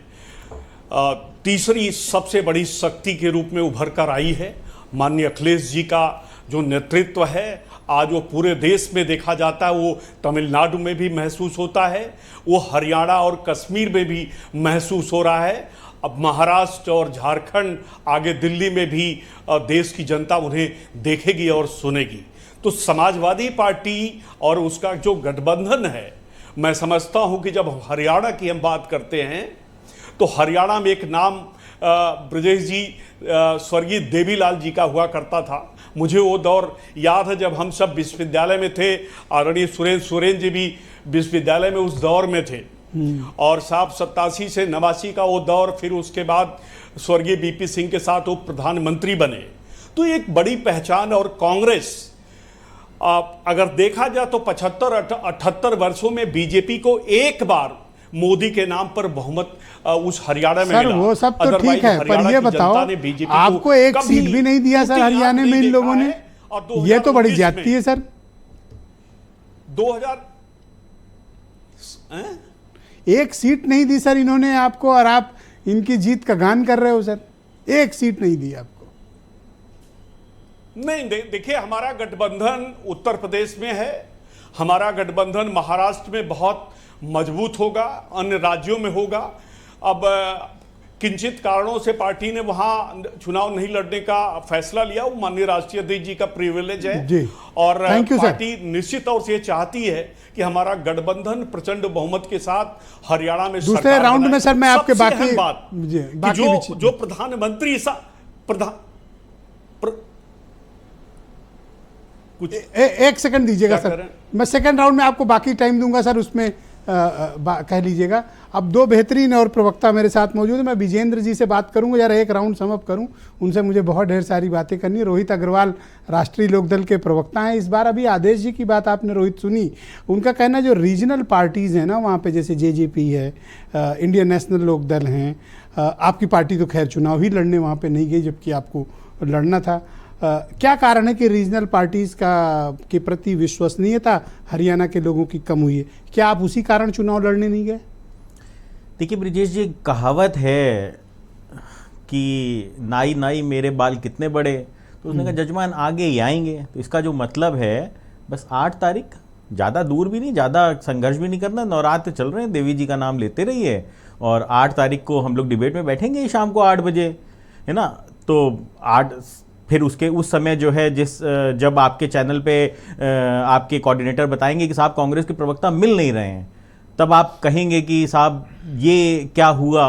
तीसरी सबसे बड़ी शक्ति के रूप में उभर कर आई है। माननीय अखिलेश जी का जो नेतृत्व है आज वो पूरे देश में देखा जाता है, वो तमिलनाडु में भी महसूस होता है, वो हरियाणा और कश्मीर में भी महसूस हो रहा है। अब महाराष्ट्र और झारखंड, आगे दिल्ली में भी देश की जनता उन्हें देखेगी और सुनेगी। तो समाजवादी पार्टी और उसका जो गठबंधन है, मैं समझता हूं कि जब हरियाणा की हम बात करते हैं तो हरियाणा में एक नाम ब्रजेश जी स्वर्गीय देवीलाल जी का हुआ करता था। मुझे वो दौर याद है जब हम सब विश्वविद्यालय में थे, आदरणीय सुरेंद्र जी भी विश्वविद्यालय में उस दौर में थे, और साहब 87 से 89 का वो दौर, फिर उसके बाद स्वर्गीय बीपी सिंह के साथ वो प्रधानमंत्री बने। तो एक बड़ी पहचान। और कांग्रेस अगर देखा जाए तो 75-78 वर्षों में बीजेपी को एक बार मोदी के नाम पर बहुमत उस हरियाणा में सर मिला। वो सब तो ठीक है, पर ये बताओ, आपको एक सीट भी नहीं दिया सर हरियाणा में इन लोगों ने, ये तो बड़ी ज्यादती है सर। 2000 एक सीट नहीं दी सर इन्होंने आपको, और आप इनकी जीत का गान कर रहे हो सर। एक सीट नहीं दी आपको। नहीं, देखिए हमारा गठबंधन उत्तर प्रदेश में है, हमारा गठबंधन महाराष्ट्र में बहुत मजबूत होगा, अन्य राज्यों में होगा। अब किंचित कारणों से पार्टी ने वहां चुनाव नहीं लड़ने का फैसला लिया, वो माननीय राष्ट्रीय अध्यक्ष जी का प्रिविलेज है जी। और Thank you, पार्टी निश्चित तौर से चाहती है कि हमारा गठबंधन प्रचंड बहुमत के साथ हरियाणा में दूसरे सरकार राउंड में बनाए। सर मैं आपके सबसे बाकी अहम बात जी, कि बाकी भी जो प्रधानमंत्री कुछ एक सेकंड दीजिएगा क्या कर सर, रहे हैं? मैं सेकंड राउंड में आपको बाकी टाइम दूंगा सर, उसमें कह लीजिएगा। अब दो बेहतरीन और प्रवक्ता मेरे साथ मौजूद है, मैं विजेंद्र जी से बात करूंगा, यार एक राउंड समअप करूं, उनसे मुझे बहुत ढेर सारी बातें करनी है। रोहित अग्रवाल राष्ट्रीय लोकदल के प्रवक्ता हैं इस बार। अभी आदेश जी की बात आपने रोहित सुनी, उनका कहना जो रीजनल पार्टीज़ हैं ना वहाँ पे, जैसे जेजेपी है, इंडियन नेशनल लोकदल हैं, आपकी पार्टी तो खैर चुनाव ही लड़ने वहाँ पे नहीं गई जबकि आपको लड़ना था। क्या कारण है कि रीजनल पार्टीज़ के प्रति विश्वसनीयता हरियाणा के लोगों की कम हुई है? क्या आप उसी कारण चुनाव लड़ने नहीं गए? देखिए ब्रिजेश जी, कहावत है कि नाई नाई मेरे बाल कितने बड़े, तो उसने कहा जजमान आगे ही आएंगे। तो इसका जो मतलब है, बस 8 तारीख, ज़्यादा दूर भी नहीं, ज़्यादा संघर्ष भी नहीं करना, नवरात्र चल रहे हैं, देवी जी का नाम लेते रहिए, और 8 तारीख को हम लोग डिबेट में बैठेंगे शाम को 8 बजे, है ना। तो 8 फिर उसके उस समय जो है जब आपके चैनल पे आपके कोऑर्डिनेटर बताएंगे कि साहब कांग्रेस के प्रवक्ता मिल नहीं रहे हैं, तब आप कहेंगे कि साहब ये क्या हुआ,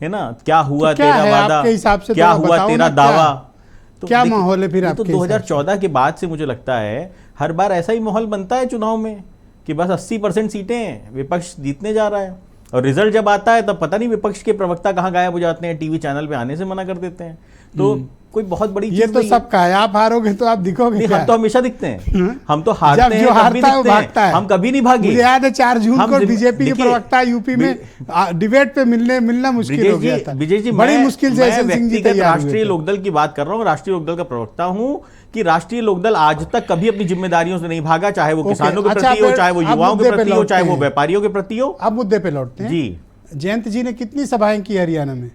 है ना, क्या हुआ तो क्या तेरा है वादा, आपके हिसाब से क्या थोड़ा हुआ बताओ तेरा ना, दावा। तो क्या देखिए, माहौल है फिर ये आपके तो 2014 के बाद से मुझे लगता है हर बार ऐसा ही माहौल बनता है चुनाव में कि बस 80% सीटें विपक्ष जीतने जा रहा है, और रिजल्ट जब आता है तब पता नहीं विपक्ष के प्रवक्ता कहाँ गायब हो जाते हैं, टीवी चैनल पे आने से मना कर देते हैं। तो कोई बहुत बड़ी ये चीज तो नहीं सबका है, आप हारोगे तो आप दिखोगे नहीं, क्या? हम तो हमेशा दिखते हैं, हम तो जब हारते हैं जो तब भी हारता है वो दिखते भागता हैं, है। हम कभी नहीं भागे। मुझे याद है 4 जून हम को बीजेपी के देखिए, प्रवक्ता यूपी में डिबेट पे मिलना मुश्किल हो गया था। विजय जी, बड़ी मैं मुश्किल से एसएन सिंह जी व्यक्तिगत तैयार हुए राष्ट्रीय थे। लोकदल की बात कर रहा हूँ, राष्ट्रीय लोकदल का प्रवक्ता हूँ कि राष्ट्रीय लोकदल आज तक कभी अपनी जिम्मेदारियों से नहीं भागा, चाहे वो किसानों के अच्छा, प्रति हो, फिर चाहे वो अब युवाओं के मुद्दे पे प्रति हो, लौटते चाहे वो हैं। व्यापारियों के प्रति हो। अब मुद्दे पे लौटते हैं जी, जयंत जी ने कितनी सभाएं की हरियाणा में?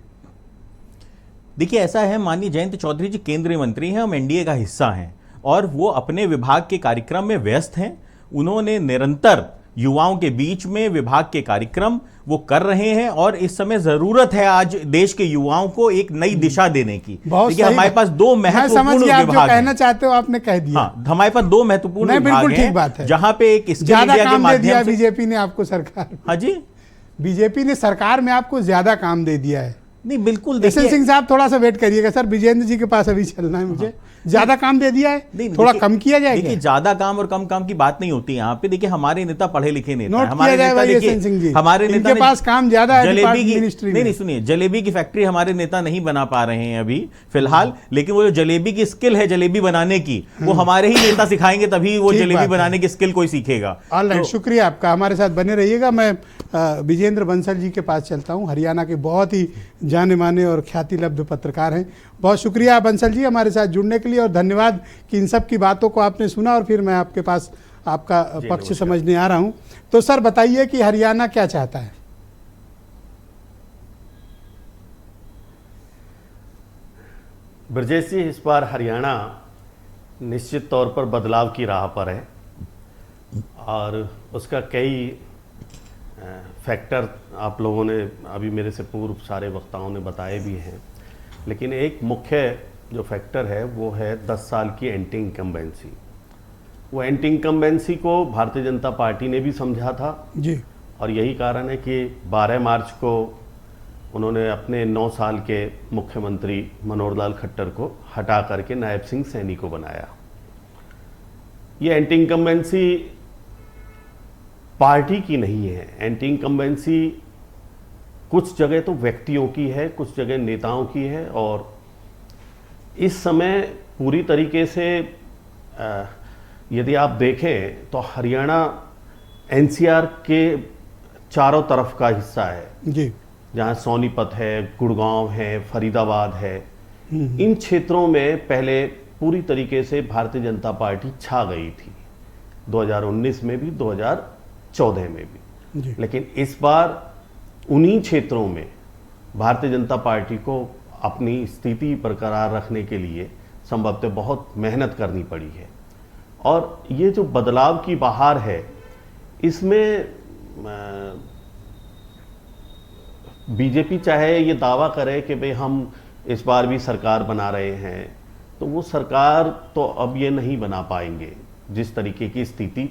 देखिए ऐसा है, माननीय जयंत चौधरी जी केंद्रीय मंत्री हैं, हम एनडीए का हिस्सा हैं, और वो अपने विभाग के कार्यक्रम में व्यस्त हैं। उन्होंने निरंतर युवाओं के बीच में विभाग के कार्यक्रम वो कर रहे हैं, और इस समय जरूरत है आज देश के युवाओं को एक नई दिशा देने की। देखिए हमारे पास 2 महत्वपूर्ण विभाग कहना चाहते हो, आपने कह दिया। हाँ, हमारे पास 2 महत्वपूर्ण नहीं, विभाग बिल्कुल ठीक हैं, बात है। जहां पे एक स्किल ज्यादा इंडिया के काम दे दिया माध्यम से। बीजेपी ने आपको सरकार। हाँ जी, बीजेपी ने सरकार में आपको ज्यादा काम दे दिया है। नहीं बिल्कुल, एसएन देखिए सिंह साहब थोड़ा सा वेट करिएगा सर, विजेंद्र जी के पास अभी चलना है मुझे। ज्यादा काम दे दिया है, नहीं, थोड़ा देखिए- कम किया जाएगा। देखिए ज्यादा काम और कम काम की बात नहीं होती यहाँ पे। देखिए हमारे नेता पढ़े लिखे नेता नोट हैं, हमारे किया जाए नेता भाई देखिए, एसएन सिंह जी, हमारे नेता इनके ने पास काम ज्यादा है जलेबी डिपार्टमेंट की मिनिस्ट्री नहीं में। सुनिए, जलेबी की फैक्ट्री हमारे नेता नहीं बना पा रहे हैं अभी फिलहाल, लेकिन वो जो जलेबी की स्किल है जलेबी बनाने की, वो हमारे ही नेता सिखाएंगे, तभी वो ठीक जलेबी बात है। बनाने की स्किल कोई सीखेगा। ऑलराइट, शुक्रिया आपका, हमारे साथ बने रहिएगा। मैं विजेंद्र बंसल जी के पास चलता हूं, हरियाणा के बहुत ही जाने माने और ख्याति लब्ध पत्रकार हैं। बहुत शुक्रिया बंसल जी हमारे साथ जुड़ने के लिए, और धन्यवाद कि इन सब की बातों को आपने सुना, और फिर मैं आपके पास आपका पक्ष समझने आ रहा हूं। तो सर बताइए कि हरियाणा क्या चाहता है? ब्रजेश जी, इस बार हरियाणा निश्चित तौर पर बदलाव की राह पर है, और उसका कई फैक्टर आप लोगों ने अभी मेरे से पूर्व सारे वक्ताओं ने बताए भी हैं, लेकिन एक मुख्य जो फैक्टर है वो है 10 साल की एंटी इनकम्बेंसी। वो एंटी इनकम्बेंसी को भारतीय जनता पार्टी ने भी समझा था जी, और यही कारण है कि 12 मार्च को उन्होंने अपने 9 साल के मुख्यमंत्री मनोहर लाल खट्टर को हटा करके नायब सिंह सैनी को बनाया। ये एंटी इनकम्बेंसी पार्टी की नहीं है, एंटी इनकम्बेंसी कुछ जगह तो व्यक्तियों की है, कुछ जगह नेताओं की है, और इस समय पूरी तरीके से यदि आप देखें तो हरियाणा एनसीआर के चारों तरफ का हिस्सा है जी, जहाँ सोनीपत है, गुड़गांव है, फरीदाबाद है। इन क्षेत्रों में पहले पूरी तरीके से भारतीय जनता पार्टी छा गई थी, 2019 में भी, 2014 में भी जी। लेकिन इस बार उन्हीं क्षेत्रों में भारतीय जनता पार्टी को अपनी स्थिति बरकरार रखने के लिए संभवतः बहुत मेहनत करनी पड़ी है। और ये जो बदलाव की बहार है, इसमें बीजेपी चाहे ये दावा करे कि भाई हम इस बार भी सरकार बना रहे हैं, तो वो सरकार तो अब ये नहीं बना पाएंगे जिस तरीके की स्थिति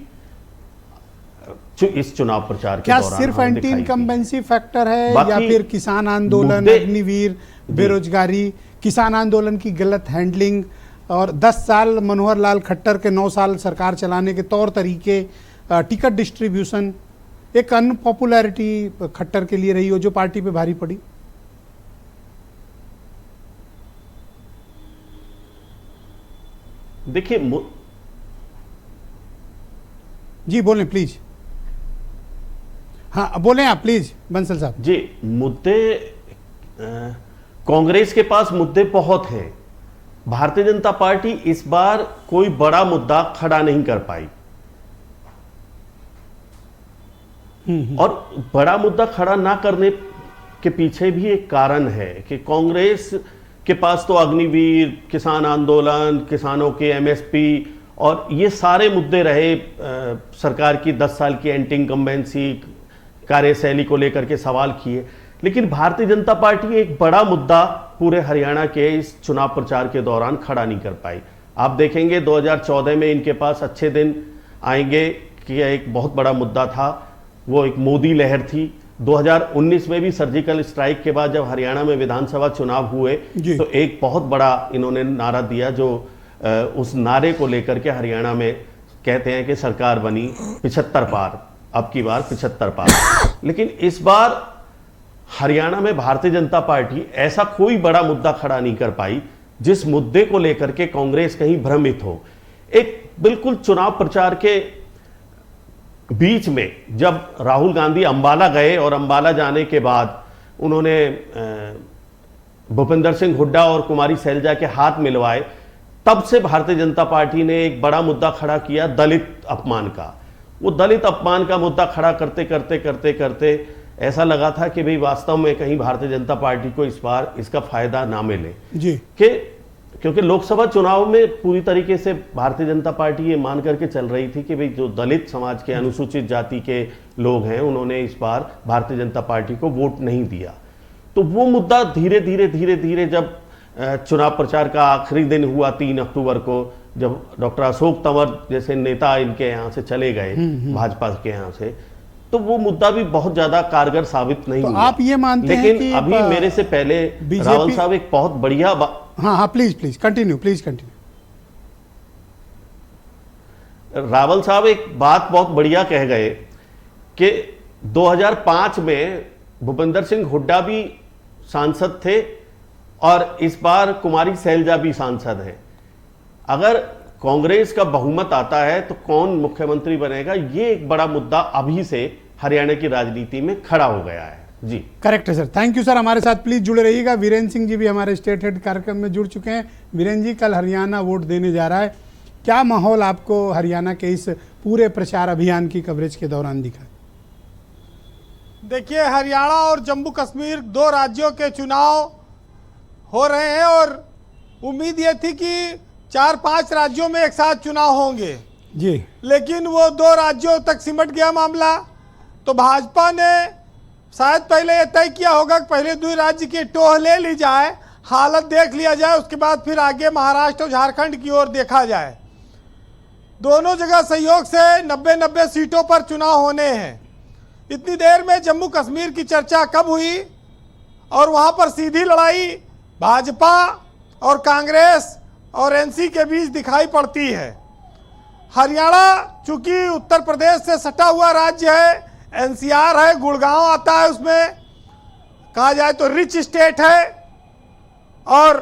इस चुनाव प्रचार के क्या दौरान सिर्फ हमें एंटी दिखाई दी। इनकम्बेंसी फैक्टर है या बाकी फिर किसान आंदोलन, मुद्दे- अग्निवीर, बेरोजगारी, किसान आंदोलन की गलत हैंडलिंग और 10 साल मनोहर लाल खट्टर के 9 साल सरकार चलाने के तौर तरीके, टिकट डिस्ट्रीब्यूशन, एक अनपॉपुलैरिटी खट्टर के लिए रही हो जो पार्टी पे भारी पड़ी? देखिए जी बोलें प्लीज। हाँ बोलें आप प्लीज बंसल साहब। जी, मुद्दे कांग्रेस के पास मुद्दे बहुत हैं। भारतीय जनता पार्टी इस बार कोई बड़ा मुद्दा खड़ा नहीं कर पाई, और बड़ा मुद्दा खड़ा ना करने के पीछे भी एक कारण है कि कांग्रेस के पास तो अग्निवीर, किसान आंदोलन, किसानों के एमएसपी और ये सारे मुद्दे रहे। सरकार की 10 साल की एंटी इनकम्बेंसी, कार्यशैली को लेकर के सवाल किए, लेकिन भारतीय जनता पार्टी एक बड़ा मुद्दा पूरे हरियाणा के इस चुनाव प्रचार के दौरान खड़ा नहीं कर पाई। आप देखेंगे 2014 में इनके पास अच्छे दिन आएंगे कि एक बहुत बड़ा मुद्दा था, वो एक मोदी लहर थी। 2019 में भी सर्जिकल स्ट्राइक के बाद जब हरियाणा में विधानसभा चुनाव हुए तो एक बहुत बड़ा इन्होंने नारा दिया, जो उस नारे को लेकर के हरियाणा में कहते हैं कि सरकार बनी 75 पार, अब की बार 75 पार। लेकिन इस बार हरियाणा में भारतीय जनता पार्टी ऐसा कोई बड़ा मुद्दा खड़ा नहीं कर पाई जिस मुद्दे को लेकर के कांग्रेस कहीं भ्रमित हो। एक बिल्कुल चुनाव प्रचार के बीच में जब राहुल गांधी अंबाला गए और अंबाला जाने के बाद उन्होंने भूपेंद्र सिंह हुड्डा और कुमारी सैलजा के हाथ मिलवाए, तब से भारतीय जनता पार्टी ने एक बड़ा मुद्दा खड़ा किया दलित अपमान का। वो दलित अपमान का मुद्दा खड़ा करते करते करते करते ऐसा लगा था कि भाई वास्तव में कहीं भारतीय जनता पार्टी को इस बार इसका फायदा ना मिले जी, क्योंकि लोकसभा चुनाव में पूरी तरीके से भारतीय जनता पार्टी ये मान करके चल रही थी कि भाई जो दलित समाज के, अनुसूचित जाति के लोग हैं, उन्होंने इस बार भारतीय जनता पार्टी को वोट नहीं दिया। तो वो मुद्दा धीरे धीरे धीरे धीरे जब चुनाव प्रचार का आखिरी दिन हुआ 3 अक्टूबर को, जब डॉक्टर अशोक तंवर जैसे नेता इनके यहाँ से चले गए, भाजपा के यहाँ से, तो वो मुद्दा भी बहुत ज्यादा कारगर साबित नहीं तो हुआ। आप ये मानते हैं लेकिन कि अभी मेरे से पहले रावल साहब एक बहुत बढ़िया हाँ please continue, please continue. Rawal साहब एक बात बहुत बढ़िया कह गए कि 2005 में भूपेंद्र सिंह हुड्डा भी सांसद थे और इस बार कुमारी सैलजा भी सांसद हैं। अगर कांग्रेस का बहुमत आता है तो कौन मुख्यमंत्री बनेगा, ये एक बड़ा मुद्दा अभी से हरियाणा की राजनीति में खड़ा हो गया है। जी करेक्ट है सर, थैंक यू सर। हमारे साथ प्लीज जुड़े रहिएगा। वीरेंद्र सिंह जी भी हमारे स्टेट हेड कार्यक्रम में जुड़ चुके हैं। वीरेंद्र जी, कल हरियाणा वोट देने जा रहा है, क्या माहौल आपको हरियाणा के इस पूरे प्रचार अभियान की कवरेज के दौरान दिखा? देखिए, हरियाणा और जम्मू कश्मीर 2 राज्यों के चुनाव हो रहे हैं और उम्मीद ये थी कि 4-5 राज्यों में एक साथ चुनाव होंगे जी, लेकिन वो 2 राज्यों तक सिमट गया मामला। तो भाजपा ने शायद पहले ये तय किया होगा कि पहले 2 राज्य की टोह ले ली जाए, हालत देख लिया जाए, उसके बाद फिर आगे महाराष्ट्र और झारखंड की ओर देखा जाए। दोनों जगह सहयोग से 90-90 सीटों पर चुनाव होने हैं। इतनी देर में जम्मू कश्मीर की चर्चा कब हुई और वहाँ पर सीधी लड़ाई भाजपा और कांग्रेस और एनसी के बीच दिखाई पड़ती है। हरियाणा चूंकि उत्तर प्रदेश से सटा हुआ राज्य है, एनसीआर है, गुड़गांव आता है, उसमें कहा जाए तो रिच स्टेट है और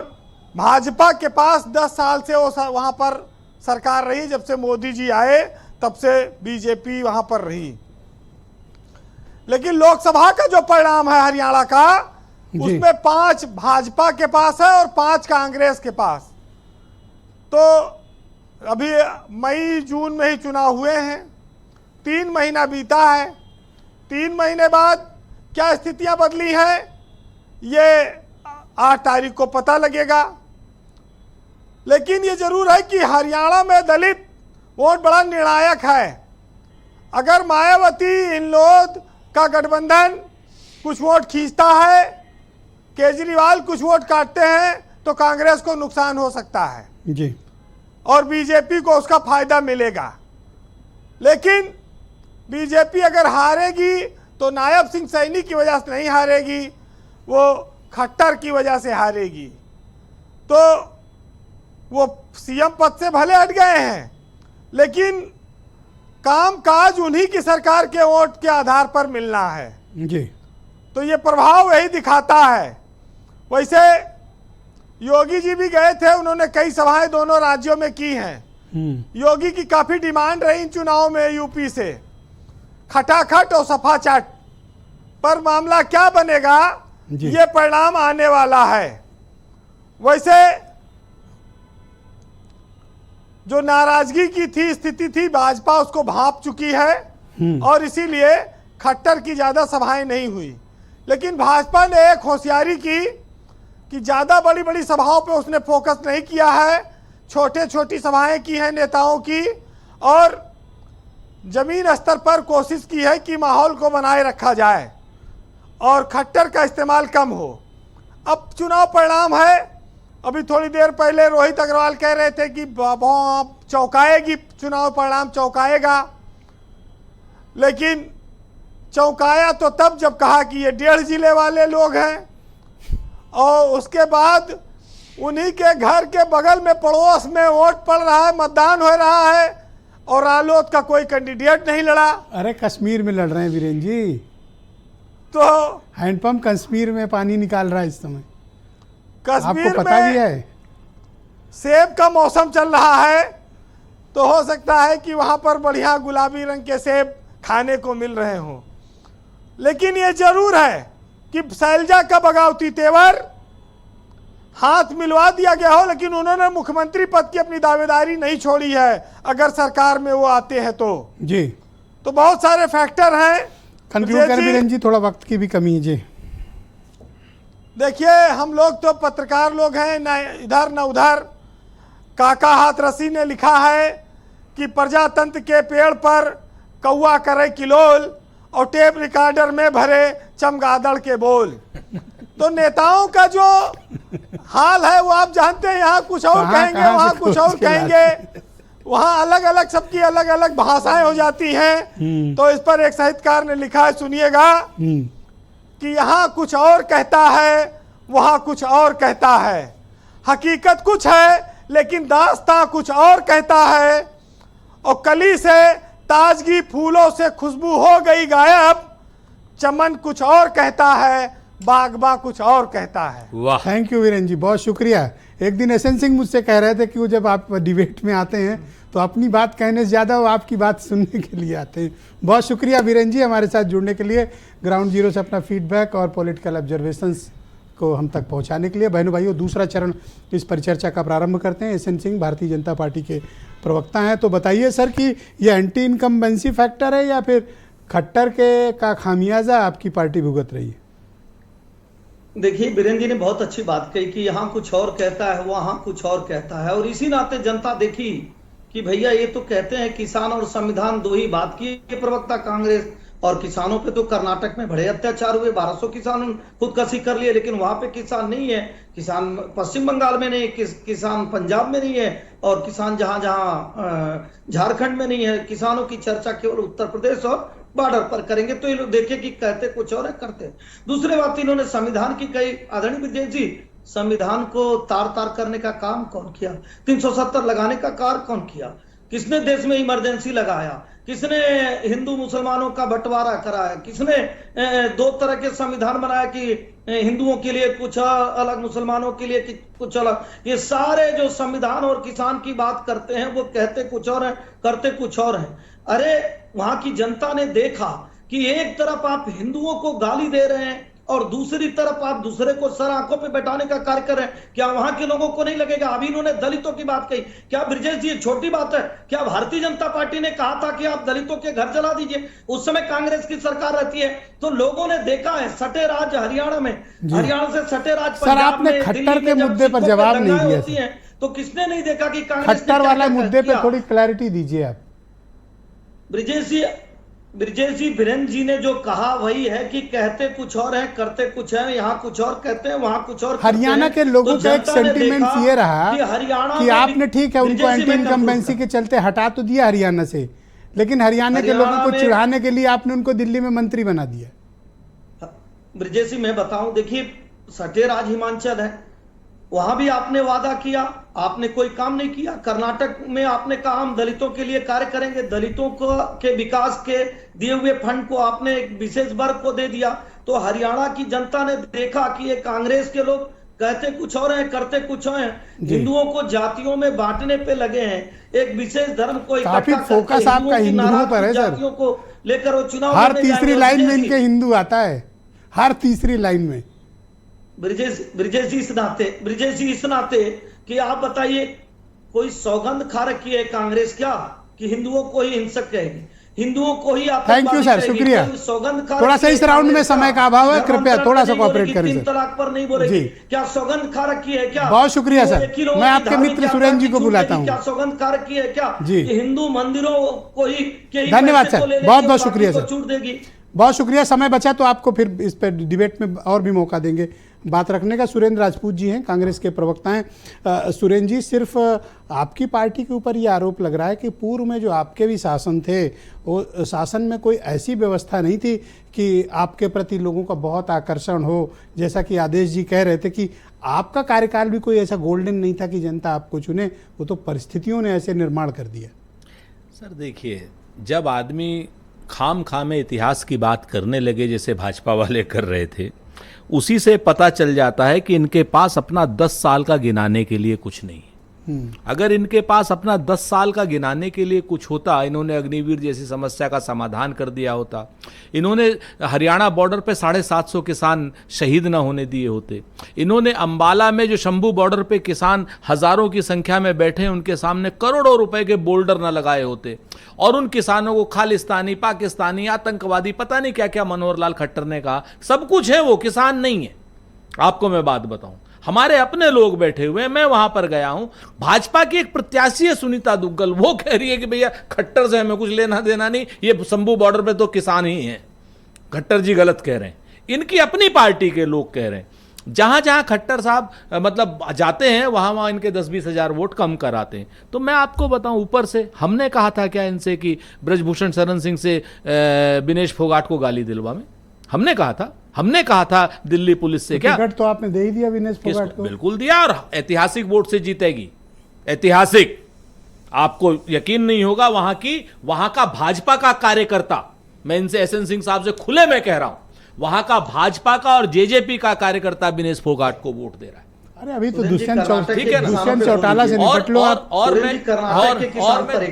भाजपा के पास 10 साल से वो वहाँ पर सरकार रही। जब से मोदी जी आए तब से बीजेपी वहाँ पर रही। लेकिन लोकसभा का जो परिणाम है हरियाणा का, उसमें 5 भाजपा के पास है और 5 कांग्रेस के पास। तो अभी मई जून में ही चुनाव हुए हैं, 3 महीना बीता है। 3 महीने बाद क्या स्थितियां बदली हैं, ये 8 तारीख को पता लगेगा। लेकिन ये जरूर है कि हरियाणा में दलित वोट बड़ा निर्णायक है। अगर मायावती इनलोद का गठबंधन कुछ वोट खींचता है, केजरीवाल कुछ वोट काटते हैं, तो कांग्रेस को नुकसान हो सकता है जी, और बीजेपी को उसका फायदा मिलेगा। लेकिन बीजेपी अगर हारेगी तो नायब सिंह सैनी की वजह से नहीं हारेगी, वो खट्टर की वजह से हारेगी। तो वो सीएम पद से भले हट गए हैं, लेकिन कामकाज उन्हीं की सरकार के वोट के आधार पर मिलना है जी। तो ये प्रभाव यही दिखाता है। वैसे योगी जी भी गए थे, उन्होंने कई सभाएं दोनों राज्यों में की हैं। योगी की काफी डिमांड रही इन चुनाव में यूपी से, खटाखट और सफा चट, पर मामला क्या बनेगा ये परिणाम आने वाला है। वैसे जो नाराजगी की थी स्थिति थी, भाजपा उसको भांप चुकी है और इसीलिए खट्टर की ज्यादा सभाएं नहीं हुई। लेकिन भाजपा ने एक होशियारी की कि ज्यादा बड़ी बड़ी सभाओं पे उसने फोकस नहीं किया है, छोटे छोटी सभाएं की हैं नेताओं की, और जमीन स्तर पर कोशिश की है कि माहौल को बनाए रखा जाए और खट्टर का इस्तेमाल कम हो। अब चुनाव परिणाम है, अभी थोड़ी देर पहले रोहित अग्रवाल कह रहे थे कि चौंकाएगी, चुनाव परिणाम चौंकाएगा, लेकिन चौंकाया तो तब जब कहा कि ये 1.5 जिले वाले लोग हैं, और उसके बाद उन्हीं के घर के बगल में पड़ोस में वोट पड़ रहा है, मतदान हो रहा है, और रालोद का कोई कैंडिडेट नहीं लड़ा। अरे कश्मीर में लड़ रहे हैं वीरेन जी, तो हैंडपंप कश्मीर में पानी निकाल रहा है इस समय, कश्मीर आपको पता भी है। सेब का मौसम चल रहा है, तो हो सकता है कि वहां पर बढ़िया गुलाबी रंग के सेब खाने को मिल रहे हों। लेकिन ये जरूर है कि शैलजा का बगावती तेवर हाथ मिलवा दिया गया हो, लेकिन उन्होंने मुख्यमंत्री पद की अपनी दावेदारी नहीं छोड़ी है अगर सरकार में वो आते हैं तो जी। तो बहुत सारे फैक्टर हैं। कंक्लूड कर वीरेन जी, थोड़ा वक्त की भी कमी है जी। देखिए, हम लोग तो पत्रकार लोग हैं, न इधर न उधर। काका हाथरसी ने लिखा है कि प्रजातंत्र के पेड़ पर कौआ करे किलोल और टेप रिकॉर्डर में भरे चमगादड़ के बोल। तो नेताओं का जो हाल है वो आप जानते हैं, यहाँ कुछ और कहेंगे, वहाँ कुछ और कहेंगे, वहाँ अलग अलग सबकी अलग अलग भाषाएं हो जाती हैं। तो इस पर एक साहित्यकार ने लिखा है, सुनिएगा, कि यहाँ कुछ और कहता है, वहाँ कुछ और कहता है, हकीकत कुछ है लेकिन दास्तां कुछ और कहता है, और कली से ताजगी फूलों से खुशबू हो गई गायब, चमन कुछ और कहता है, बागबा कुछ और कहता है। वाह, थैंक यू वीरेन जी, बहुत शुक्रिया। एक दिन एसएन सिंह मुझसे कह रहे थे कि वो जब आप डिबेट में आते हैं तो अपनी बात कहने से ज़्यादा वो आपकी बात सुनने के लिए आते हैं। बहुत शुक्रिया वीरेन जी हमारे साथ जुड़ने के लिए, ग्राउंड जीरो से अपना फीडबैक और पॉलिटिकल ऑब्जर्वेशंस को हम तक पहुंचाने के लिए। बहनों भाइयों, दूसरा चरण इस परिचर्चा का प्रारंभ करते हैं। एसएन सिंह भारतीय जनता पार्टी के प्रवक्ता हैं, तो बताइए सर कि ये एंटी इनकम्बेंसी फैक्टर है या फिर खट्टर के का खामियाजा आपकी पार्टी भुगत रही है? देखिए, बीरेन जी ने बहुत अच्छी बात कही कि यहाँ कुछ और कहता है, वहाँ कुछ और कहता है, और इसी नाते जनता देखी कि भैया ये तो कहते हैं किसान और संविधान दो ही बात की प्रवक्ता कांग्रेस, और किसानों पे तो कर्नाटक में बड़े अत्याचार हुए, 1200 किसान खुदकशी कर लिए, लेकिन वहां पे किसान नहीं है, किसान पश्चिम बंगाल में नहीं, किसान पंजाब में नहीं है, और किसान जहां जहां झारखंड में नहीं है। किसानों की चर्चा केवल उत्तर प्रदेश और बॉर्डर पर करेंगे। तो ये लोग देखिए कि कहते कुछ और है, करते। दूसरी बात, इन्होंने संविधान की कई, आदरणीय विजय जी, संविधान को तार तार करने का काम कौन किया? 370 लगाने का कार्य कौन किया? किसने देश में इमरजेंसी लगाया? किसने हिंदू मुसलमानों का बंटवारा कराया? किसने दो तरह के संविधान बनाया कि हिंदुओं के लिए कुछ अलग, मुसलमानों के लिए कुछ अलग? ये सारे जो संविधान और किसान की बात करते हैं वो कहते कुछ और है, करते कुछ और है। अरे वहां की जनता ने देखा कि एक तरफ आप हिंदुओं को गाली दे रहे हैं और दूसरी तरफ आप दूसरे को सर आंखों पे बैठाने का कार्य कर रहे हैं। क्या वहां के लोगों को नहीं लगेगा? अभी इन्होंने दलितों की बात कही, क्या ब्रिजेश जी छोटी बात है? क्या भारतीय जनता पार्टी ने कहा था कि आप दलितों के घर जला दीजिए? उस समय कांग्रेस की सरकार रहती है, तो लोगों ने देखा है। सटे राज हरियाणा में, हरियाणा से सटे राज सर, आपने खट्टर के मुद्दे पर जवाब नहीं दिया, तो किसने नहीं देखा कि कांग्रेस खट्टर वाला मुद्दे पर थोड़ी क्लैरिटी दीजिए आप। ब्रिजेश जी, ब्रिजेश जी, वीरेंद्र जी ने जो कहा वही है कि कहते कुछ और है, करते कुछ है, यहाँ कुछ और कहते हैं, वहाँ कुछ और। हरियाणा के लोगों का एक सेंटिमेंट ये रहा कि आपने ठीक है उनको एंटी इनकम्बेंसी के चलते हटा तो दिया हरियाणा से, लेकिन हरियाणा के लोगों को चिढ़ाने के लिए आपने उनको दिल्ली में मंत्री बना दिया। ब्रिजेश जी मैं बताऊं, देखिए सटे राज हिमाचल है, वहां भी आपने वादा किया, आपने कोई काम नहीं किया। कर्नाटक में आपने कहा हम दलितों के लिए कार्य करेंगे, दलितों को के विकास के दिए हुए फंड को आपने एक विशेष वर्ग को दे दिया। तो हरियाणा की जनता ने देखा कि ये कांग्रेस के लोग कहते कुछ और हैं, करते कुछ और हैं, हिंदुओं को जातियों में बांटने पे लगे हैं, एक विशेष धर्म को काफी फोकस आपका हिंदुओं पर है सर, जातियों को लेकर वो चुनाव हर तीसरी लाइन में इनके हिंदू आता है, हर तीसरी लाइन में। ब्रिजेश जी इस नाते कि आप बताइए, कोई सौगंध खा रखी है कांग्रेस क्या कि हिंदुओं को ही हिंसक कहेगी, हिंदुओं को ही आतंकवादी थैंक यू सर, शुक्रिया। सौगंध खा थोड़ा सा इस राउंड में समय का अभाव है, कृपया थोड़ा सा कोऑपरेट करें सर। 3 तलाक पर नहीं बोलेगी, क्या सौगंध खा रखी है क्या? बहुत शुक्रिया सर, मैं आपके मित्र सुरेंद्र जी को बुलाता हूँ। क्या सौगंध खा रखी है क्या जी, हिंदू मंदिरों को ही धन्यवाद सर, बहुत बहुत शुक्रिया सर, छूट देगी। बहुत शुक्रिया। समय बचा तो आपको फिर इस पर डिबेट में और भी मौका देंगे बात रखने का। सुरेंद्र राजपूत जी हैं, कांग्रेस के प्रवक्ता हैं। सुरेंद्र जी, सिर्फ आपकी पार्टी के ऊपर ये आरोप लग रहा है कि पूर्व में जो आपके भी शासन थे, वो शासन में कोई ऐसी व्यवस्था नहीं थी कि आपके प्रति लोगों का बहुत आकर्षण हो, जैसा कि आदेश जी कह रहे थे कि आपका कार्यकाल भी कोई ऐसा गोल्डन नहीं था कि जनता आपको चुने, वो तो परिस्थितियों ने ऐसे निर्माण कर दिया। सर देखिए, जब आदमी खाम खामे इतिहास की बात करने लगे जैसे भाजपा वाले कर रहे थे, उसी से पता चल जाता है कि इनके पास अपना 10 साल का गिनाने के लिए कुछ नहीं है। अगर इनके पास अपना 10 साल का गिनाने के लिए कुछ होता, इन्होंने अग्निवीर जैसी समस्या का समाधान कर दिया होता, इन्होंने हरियाणा बॉर्डर पे 750 किसान शहीद न होने दिए होते, इन्होंने अंबाला में जो शंभू बॉर्डर पे किसान हजारों की संख्या में बैठे उनके सामने करोड़ों रुपए के बोल्डर न लगाए होते, और उन किसानों को खालिस्तानी, पाकिस्तानी, आतंकवादी, पता नहीं क्या क्या मनोहर लाल खट्टर ने कहा, सब कुछ है, वो किसान नहीं है। आपको मैं बात बताऊं, हमारे अपने लोग बैठे हुए हैं, मैं वहां पर गया हूं, भाजपा की एक प्रत्याशी है सुनीता दुग्गल, वो कह रही है कि भैया खट्टर से हमें कुछ लेना देना नहीं, ये शंभू बॉर्डर पे तो किसान ही हैं। खट्टर जी गलत कह रहे हैं, इनकी अपनी पार्टी के लोग कह रहे हैं। जहां जहां खट्टर साहब मतलब जाते हैं, वहां वहां इनके 10-20 हजार वोट कम कराते हैं। तो मैं आपको बताऊं, ऊपर से हमने कहा था क्या इनसे कि ब्रजभूषण शरण सिंह से विनेश फोगाट को गाली दिलवा में, हमने कहा था दिल्ली पुलिस से, क्या टिकट तो आपने दे ही दिया विनेश फोगाट को? बिल्कुल दिया, और ऐतिहासिक वोट से जीतेगी, ऐतिहासिक। आपको यकीन नहीं होगा, वहां का भाजपा का कार्यकर्ता, मैं इनसे एसएन सिंह साहब से खुले में कह रहा हूं, वहां का भाजपा का और जेजेपी का कार्यकर्ता विनेश फोगाट को वोट दे रहा है। अरे दुष्यंत चौटाला से निपट लो आप,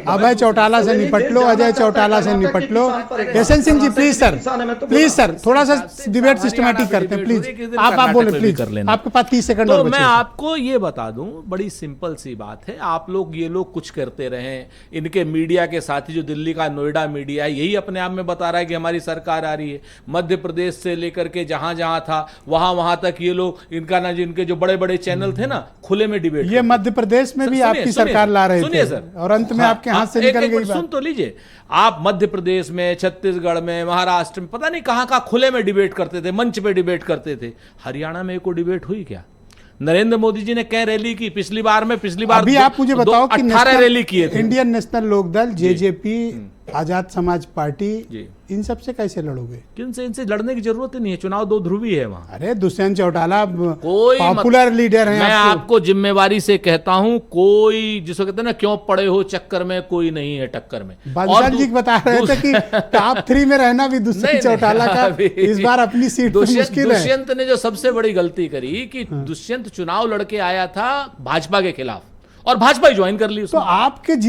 अभय चौटाला से निपट लो, अजय चौटाला से निपट लो। SN Singh ji please sir थोड़ा सा डिबेट सिस्टमेटिक करते हैं, प्लीज आप बोले, प्लीज आपके पास 30 सेकंड। तो मैं आपको ये बता दूं, बड़ी सिंपल सी बात है, आप लोग ये लोग कुछ करते रहे, इनके मीडिया के साथी जो दिल्ली का नोएडा मीडिया है, यही अपने आप में बता रहा है कि हमारी सरकार आ रही है। मध्य प्रदेश से लेकर के जहां जहां था वहां तक ये लोग, इनका ना जिनके जो बड़े बड़े चैनल थे ना, खुले में डिबेट। ये मध्य प्रदेश में भी आपकी सरकार ला रहे थे सर, और अंत में आपके हाथ से निकल गई बात। सुन तो लीजिए, आप मध्य प्रदेश में, छत्तीसगढ़ में, महाराष्ट्र में, पता नहीं कहां खुले में डिबेट करते थे, मंच पे डिबेट करते थे। हरियाणा में कोई डिबेट हुई क्या? नरेंद्र मोदी जी ने क्या रैली की पिछली बार अभी आप मुझे बताओ कि 18 रैली किए थे। Indian national Lokdal, JJP, Azad Samaj party, इन सब से कैसे लड़ोगे? किनसे? इनसे लड़ने की जरूरत ही नहीं है, चुनाव 2 ध्रुवी है वहां। अरे दुष्यंत चौटाला कोई पॉपुलर लीडर है, मैं आपको जिम्मेवारी से कहता हूं, कोई जिसको कहते हैं ना, क्यों पड़े हो चक्कर में, कोई नहीं है टक्कर में। बंसल जी बता रहे थे कि टॉप 3 में रहना भी दुष्यंत चौटाला का इस बार अपनी सीट मुश्किल है। दुष्यंत ने जो सबसे बड़ी गलती करी कि दुष्यंत चुनाव लड़के आया था भाजपा के खिलाफ, और भाजपा ही ज्वाइन कर ली उसने।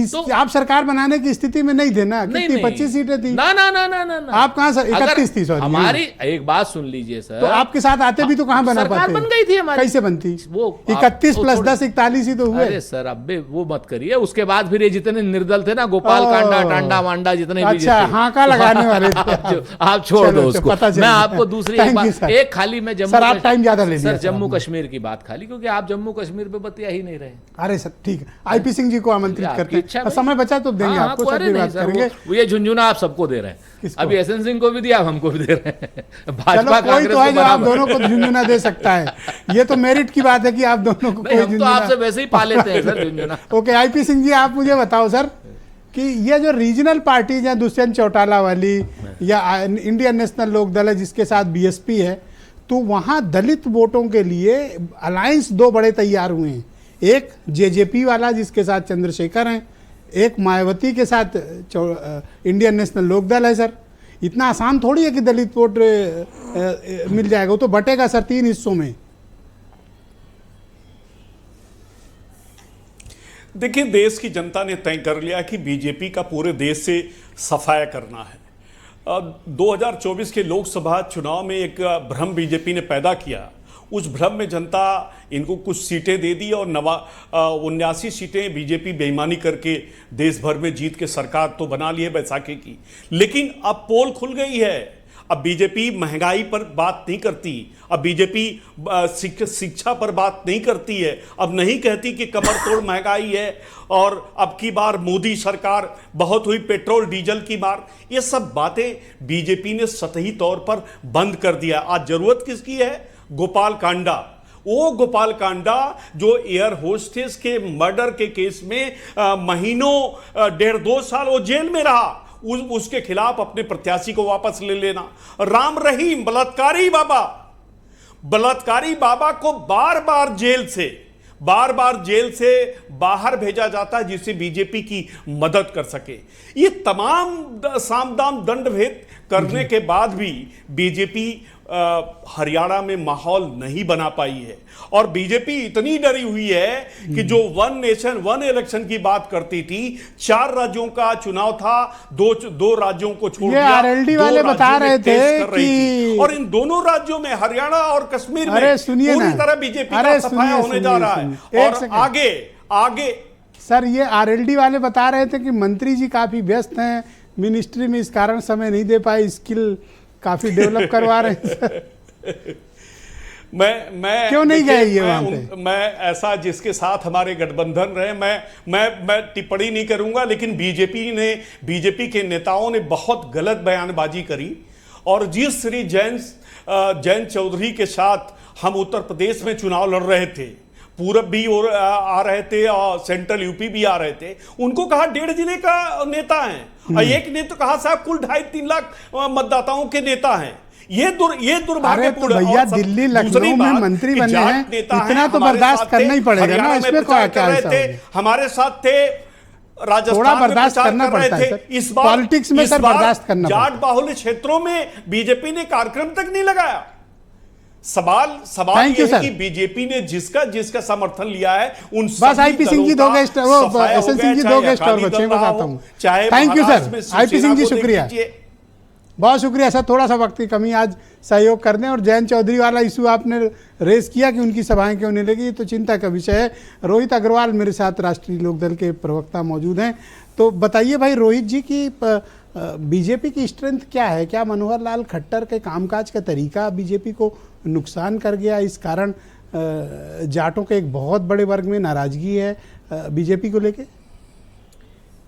तो आप सरकार बनाने की स्थिति में नहीं थे ना, कितनी 25 सीटें थी ना। आप कहां 31 थी? सॉरी, हमारी एक बात सुन लीजिए सर, तो आपके साथ आते भी तो कहां बना पाते? बन गई थी हमारी। कैसे बनती? वो 31 + 10 41 ही तो हुए। अरे सर अब वो मत करिए, उसके बाद फिर ये जितने निर्दल थे ना, गोपाल कांडा, टांडा वांडा, जितने अच्छा हाका लगाने वाले थे आप छोड़ दो उसको। मैं आपको दूसरी एक खाली मैं जम्मू कश्मीर की बात खाली, क्योंकि आप जम्मू कश्मीर पे बतिया ही नहीं रहे। अरे सर ठीक है, आईपी सिंह जी को आमंत्रित आपकी करते इच्छा हैं। भाई। समय बचा तो देंगे हाँ, आपको, हाँ, सब अरे फिर नहीं बात सर, करेंगे। वो ये झुंझुना आप सबको दे रहे हैं। किसको? अभी एसएन सिंह को भी दिया, अब हमको भी दे रहे हैं। चलो भाजपा कोई कांग्रेस तो है को जो आप बराबर। दोनों को झुंझुना दे सकता है, ये तो मेरिट की बात है कि आप दोनों को नहीं, कोई हम तो झुंझुना। आपसे वैसे ही पा लेते हैं सर झुंझुना। ओके, आईपी सिंह जी आप मुझे बताओ सर कि ये जो रीजनल पार्टीज हैं, दुष्यंत चौटाला वाली या इंडियन नेशनल लोकदल है जिसके साथ बीएसपी है, तो वहाँ दलित वोटों के लिए अलायंस दो बड़े तैयार हुए हैं। एक जेजेपी वाला जिसके साथ चंद्रशेखर हैं, एक मायावती के साथ इंडियन नेशनल लोकदल है। सर इतना आसान थोड़ी है कि दलित वोट मिल जाएगा, वो तो बटेगा सर 3 हिस्सों में। देखिए, देश की जनता ने तय कर लिया कि बीजेपी का पूरे देश से सफाया करना है। 2024 के लोकसभा चुनाव में एक भ्रम बीजेपी ने पैदा किया। उस भ्रम में जनता इनको कुछ सीटें दे दी और 79 सीटें बीजेपी बेईमानी करके देश भर में जीत के सरकार तो बना ली है बैसाखी की। लेकिन अब पोल खुल गई है। अब बीजेपी महंगाई पर बात नहीं करती, अब बीजेपी शिक्षा पर बात नहीं करती है, अब नहीं कहती कि कमर तोड़ महंगाई है और अब की बार मोदी सरकार बहुत हुई पेट्रोल डीजल की मार। ये सब बातें बीजेपी ने सतही तौर पर बंद कर दिया। आज जरूरत किसकी है? गोपाल कांडा। वो गोपाल कांडा जो एयर होस्टेस के मर्डर के केस में महीनों 1.5-2 साल वो जेल में रहा, उसके खिलाफ अपने प्रत्याशी को वापस ले लेना। राम रहीम बलात्कारी बाबा को बार बार जेल से बाहर भेजा जाता है जिससे बीजेपी की मदद कर सके। ये तमाम साम दाम दंड भेद करने के बाद भी बीजेपी हरियाणा में माहौल नहीं बना पाई है और बीजेपी इतनी डरी हुई है कि जो 1 नेशन 1 इलेक्शन की बात करती थी, 4 राज्यों का चुनाव था, दो राज्यों को छोड़ दिया। आरएलडी वाले बता रहे थे कि और इन दोनों राज्यों में हरियाणा और कश्मीर में पूरी तरह बीजेपी का सफाया होने जा रहा है। और आगे सर ये आरएलडी वाले बता रहे थे कि मंत्री जी काफी व्यस्त हैं मिनिस्ट्री में, इस कारण समय नहीं दे पाए, स्किल काफी डेवलप करवा रहे हैं। मैं क्यों नहीं गए ये वहां पे? मैं ऐसा जिसके साथ हमारे गठबंधन रहे मैं टिप्पणी नहीं करूंगा, लेकिन बीजेपी के नेताओं ने बहुत गलत बयानबाजी करी। और जिस श्री जैन चौधरी के साथ हम उत्तर प्रदेश में चुनाव लड़ रहे थे, पूरब भी आ रहे थे और सेंट्रल यूपी भी आ रहे थे, उनको कहा 1.5 जिले का नेता है और एक ने तो कहा साहब कुल 2.5-3 लाख मतदाताओं के नेता हैं। ये दुर्भाग्यपूर्ण। तो भैया दिल्ली लखनऊ में मंत्री बने हैं, इतना तो बर्दाश्त करना ही पड़ेगा ना, इसमें क्या हमारे साथ थे, राजस्थान थोड़ा बर्दाश्त करना पड़ता है। इस बार पॉलिटिक्स में सर बर्दाश्त करना जाट बाहुल्य क्षेत्रों में बीजेपी ने कार्यक्रम तक नहीं लगाया। सवाल ये है कि बीजेपी ने जिसका समर्थन लिया है उन बस आईपी सिंह जी 2 गेस्ट, वो एसएन सिंह जी 2 गेस्ट और बच्चे बताता हूं। Thank you sir, IP Singh ji शुक्रिया, बहुत शुक्रिया सर। थोड़ा सा वक्त की कमी, आज सहयोग कर दें। और जैन चौधरी वाला इशू आपने रेस किया कि उनकी सभाएं क्यों नहीं लगी, तो चिंता का विषय है। रोहित अग्रवाल मेरे साथ राष्ट्रीय लोकदल के प्रवक्ता मौजूद हैं। तो बताइए भाई रोहित जी की बीजेपी की स्ट्रेंथ क्या है? क्या मनोहर लाल खट्टर के कामकाज का तरीका बीजेपी को नुकसान कर गया, इस कारण जाटों के एक बहुत बड़े वर्ग में नाराजगी है बीजेपी को लेके?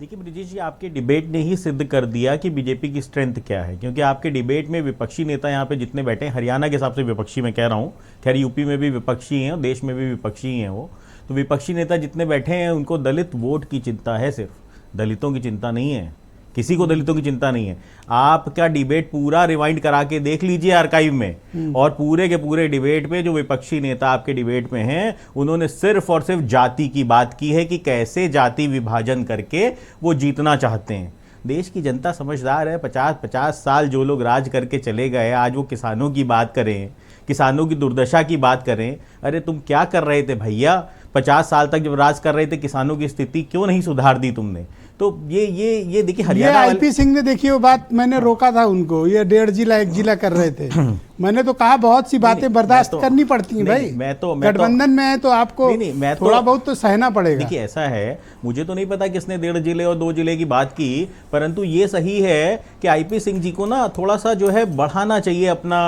देखिए ब्रिजेश जी, आपके डिबेट ने ही सिद्ध कर दिया कि बीजेपी की स्ट्रेंथ क्या है, क्योंकि आपके डिबेट में विपक्षी नेता यहाँ पे जितने बैठे हैं, हरियाणा के हिसाब से विपक्षी मैं कह रहा हूँ, खैर यूपी में भी विपक्षी हैं और देश में भी विपक्षी ही हैं वो, तो विपक्षी नेता जितने बैठे हैं उनको दलित वोट की चिंता है, सिर्फ दलितों की चिंता नहीं है, किसी को दलितों की चिंता नहीं है। आपका डिबेट पूरा रिवाइंड करा के देख लीजिए आर्काइव में, और पूरे के पूरे डिबेट पे जो विपक्षी नेता आपके डिबेट में हैं, उन्होंने सिर्फ और सिर्फ जाति की बात की है कि कैसे जाति विभाजन करके वो जीतना चाहते हैं। देश की जनता समझदार है, 50-50 साल जो लोग राज करके चले गए, आज वो किसानों की बात करें, किसानों की दुर्दशा की बात करें। अरे तुम क्या कर रहे थे भैया? 50 साल तक जब राज कर रहे थे, किसानों की स्थिति क्यों नहीं सुधार दी तुमने? तो ये देखिए ये हरियाणा वाले- आईपी सिंह ने, देखिए वो बात मैंने रोका था उनको, ये 1.5 जिला 1 जिला कर रहे थे। मैंने तो कहा बहुत सी बातें बर्दाश्त करनी पड़ती हैं भाई, गठबंधन में है तो आपको थोड़ा बहुत तो सहना पड़ेगा। देखिए ऐसा है, मुझे तो नहीं पता किसने 1.5 जिले और 2 जिले की बात की, परंतु ये सही है कि आईपी सिंह जी को ना थोड़ा सा जो है बढ़ाना चाहिए अपना,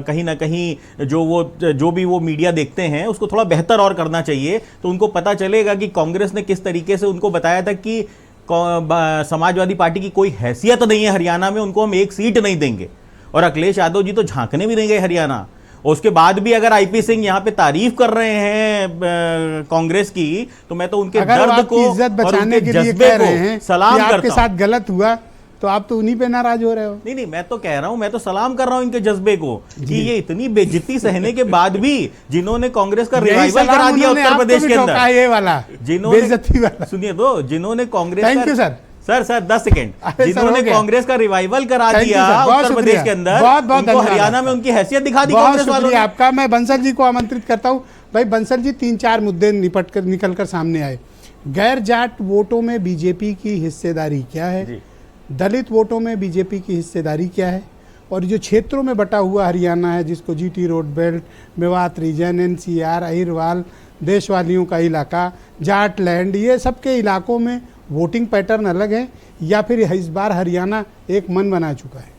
कहीं ना कहीं जो भी वो मीडिया देखते हैं उसको थोड़ा बेहतर और करना चाहिए, तो उनको पता चलेगा कि कांग्रेस ने किस तरीके से उनको बताया था कि समाजवादी पार्टी की कोई हैसियत नहीं है हरियाणा में, उनको हम 1 सीट नहीं देंगे। और अखिलेश यादव जी तो झांकने भी नहीं गए हरियाणा, और उसके बाद भी अगर आईपी सिंह यहाँ पे तारीफ कर रहे हैं कांग्रेस की, तो मैं तो उनके दर्द को इज्जत बचाने के लिए कह रहे हैं सलाम करता हूं। आपके साथ गलत हुआ तो आप तो उन्हीं पे नाराज हो रहे हो। नहीं, मैं तो कह रहा हूं, मैं तो सलाम कर रहा हूं इनके जज्बे को कि ये इतनी बेइज्जती सहने के बाद भी जिन्होंने कांग्रेस का रिवाइवल करा दिया उत्तर प्रदेश के अंदर, ये वाला जिन्होंने सुनिए तो जिन्होंने Congress thank you sir 10 second, जिन्होंने कांग्रेस का रिवाइवल करा दिया उत्तर प्रदेश के अंदर, उनको हरियाणा में उनकी हैसियत दिखा दी कांग्रेस वालों ने। आपका मैं बंसल जी को आमंत्रित करता हूं। भाई बंसल जी, 3-4 मुद्दे निकलकर सामने आए। गैर जाट वोटों में बीजेपी की हिस्सेदारी क्या है, दलित वोटों में बीजेपी की हिस्सेदारी क्या है, और जो क्षेत्रों में बटा हुआ हरियाणा है जिसको GT road belt, Mewat region, NCR, Ahirwal, देशवालियों का इलाका, जाट लैंड, ये सब के इलाकों में वोटिंग पैटर्न अलग है या फिर इस बार हरियाणा एक मन बना चुका है?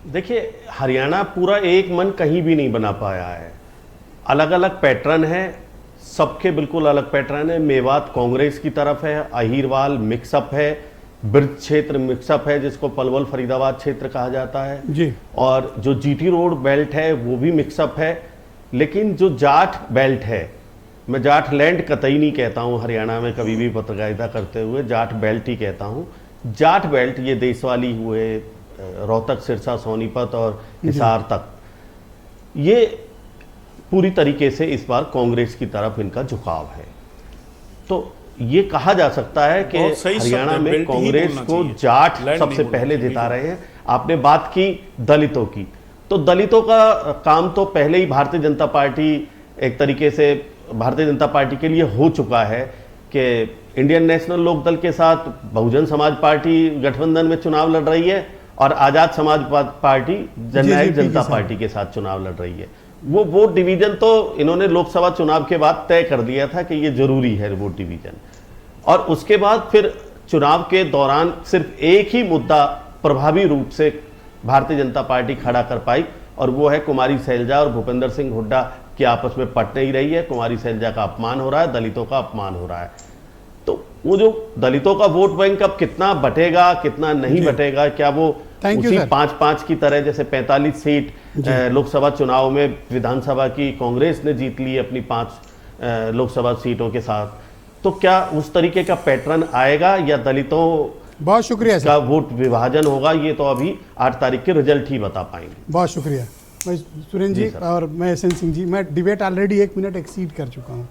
देखिए, हरियाणा पूरा एक मन कहीं भी नहीं बना पाया है, अलग अलग पैटर्न है, सबके बिल्कुल अलग पैटर्न है। मेवात कांग्रेस की तरफ है, अहिरवाल मिक्सअप है, ब्रज क्षेत्र मिक्सअप है जिसको पलवल फरीदाबाद क्षेत्र कहा जाता है जी, और जो जीटी रोड बेल्ट है वो भी मिक्सअप है। लेकिन जो जाट बेल्ट है, मैं जाट लैंड कतई नहीं कहता हूं, हरियाणा में कभी भी पत्रकारिता करते हुए जाट बेल्ट ही कहता हूं। जाट बेल्ट ये देशवाली हुए, रोहतक, सिरसा, सोनीपत और हिसार तक, ये पूरी तरीके से इस बार कांग्रेस की तरफ इनका झुकाव है। तो ये कहा जा सकता है कि हरियाणा में कांग्रेस को जाट सबसे पहले जिता रहे हैं। आपने बात की दलितों की, तो दलितों का काम तो पहले ही भारतीय जनता पार्टी एक तरीके से भारतीय जनता पार्टी के लिए हो चुका है कि इंडियन नेशनल लोकदल के साथ बहुजन समाज पार्टी गठबंधन में चुनाव लड़ रही है और आजाद समाज पार्टी जननायक जनता पार्टी के साथ चुनाव लड़ रही है। वो वोट डिवीजन तो इन्होंने लोकसभा चुनाव के बाद तय कर दिया था कि ये जरूरी है वोट डिवीजन, और उसके बाद फिर चुनाव के दौरान सिर्फ एक ही मुद्दा प्रभावी रूप से भारतीय जनता पार्टी खड़ा कर पाई, और वो है कुमारी शैलजा और भूपेंद्र सिंह हुड्डा की आपस में पट नहीं रही है। कुमारी शैलजा का अपमान हो रहा है, दलितों का अपमान हो रहा है। तो वो जो दलितों का वोट बैंक अब कितना बटेगा कितना नहीं बटेगा, क्या वो उसी 5-5 की तरह जैसे 45 सीट लोकसभा चुनाव में विधानसभा की कांग्रेस ने जीत ली अपनी 5 लोकसभा सीटों के साथ, तो क्या उस तरीके का पैटर्न आएगा या दलितों बहुत शुक्रिया का वोट विभाजन होगा, ये तो अभी 8 तारीख के रिजल्ट ही बता पाएंगे। बहुत शुक्रिया। मैं सुरेंद्र जी और मैं एस एन सिंह जी, मैं डिबेट ऑलरेडी 1 मिनट एक्सीड कर चुका हूँ,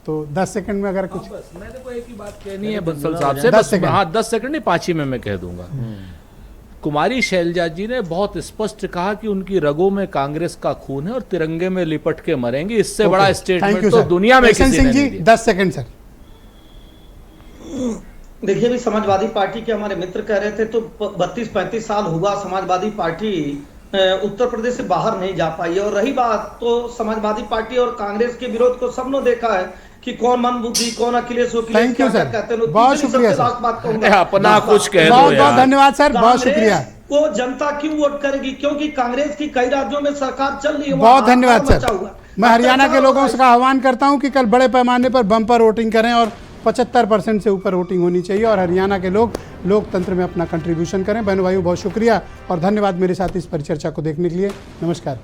तो 10 सेकंड में अगर कुछ मैंने को एक ही बात कहनी है बंसल साहब से, 10 सेकंड नहीं 5 ही में मैं कह दूंगा। कुमारी शैलजा जी ने बहुत स्पष्ट कहा कि उनकी रगों में कांग्रेस का खून है और तिरंगे में लिपट के मरेंगे, इससे बड़ा स्टेटमेंट तो दुनिया में किसी ने नहीं दिया। 10 सेकंड सर। देखिए, भी समाजवादी पार्टी के हमारे मित्र कह रहे थे, तो 32-35 साल हुआ समाजवादी पार्टी उत्तर प्रदेश से बाहर नहीं जा पाई है। और रही बात, तो समाजवादी पार्टी और कांग्रेस के विरोध को सबने देखा है कि कौन मन बुद्धि, कौन अखिलेश थैंक यू सर, बहुत शुक्रिया सर, अपना कुछ कह दो बहुत बहुत धन्यवाद सर, बहुत शुक्रिया। वो जनता क्यों वोट करेगी? क्योंकि कांग्रेस की कई राज्यों में सरकार चल रही है। बहुत धन्यवाद सर। मैं हरियाणा के लोगों से आह्वान करता हूं कि कल बड़े पैमाने पर बम्पर वोटिंग करें और 75% से ऊपर वोटिंग होनी चाहिए, और हरियाणा के लोग लोकतंत्र में अपना कंट्रीब्यूशन करें। बहनों भाइयों, बहुत शुक्रिया और धन्यवाद मेरे साथ इस परिचर्चा को देखने के लिए। नमस्कार।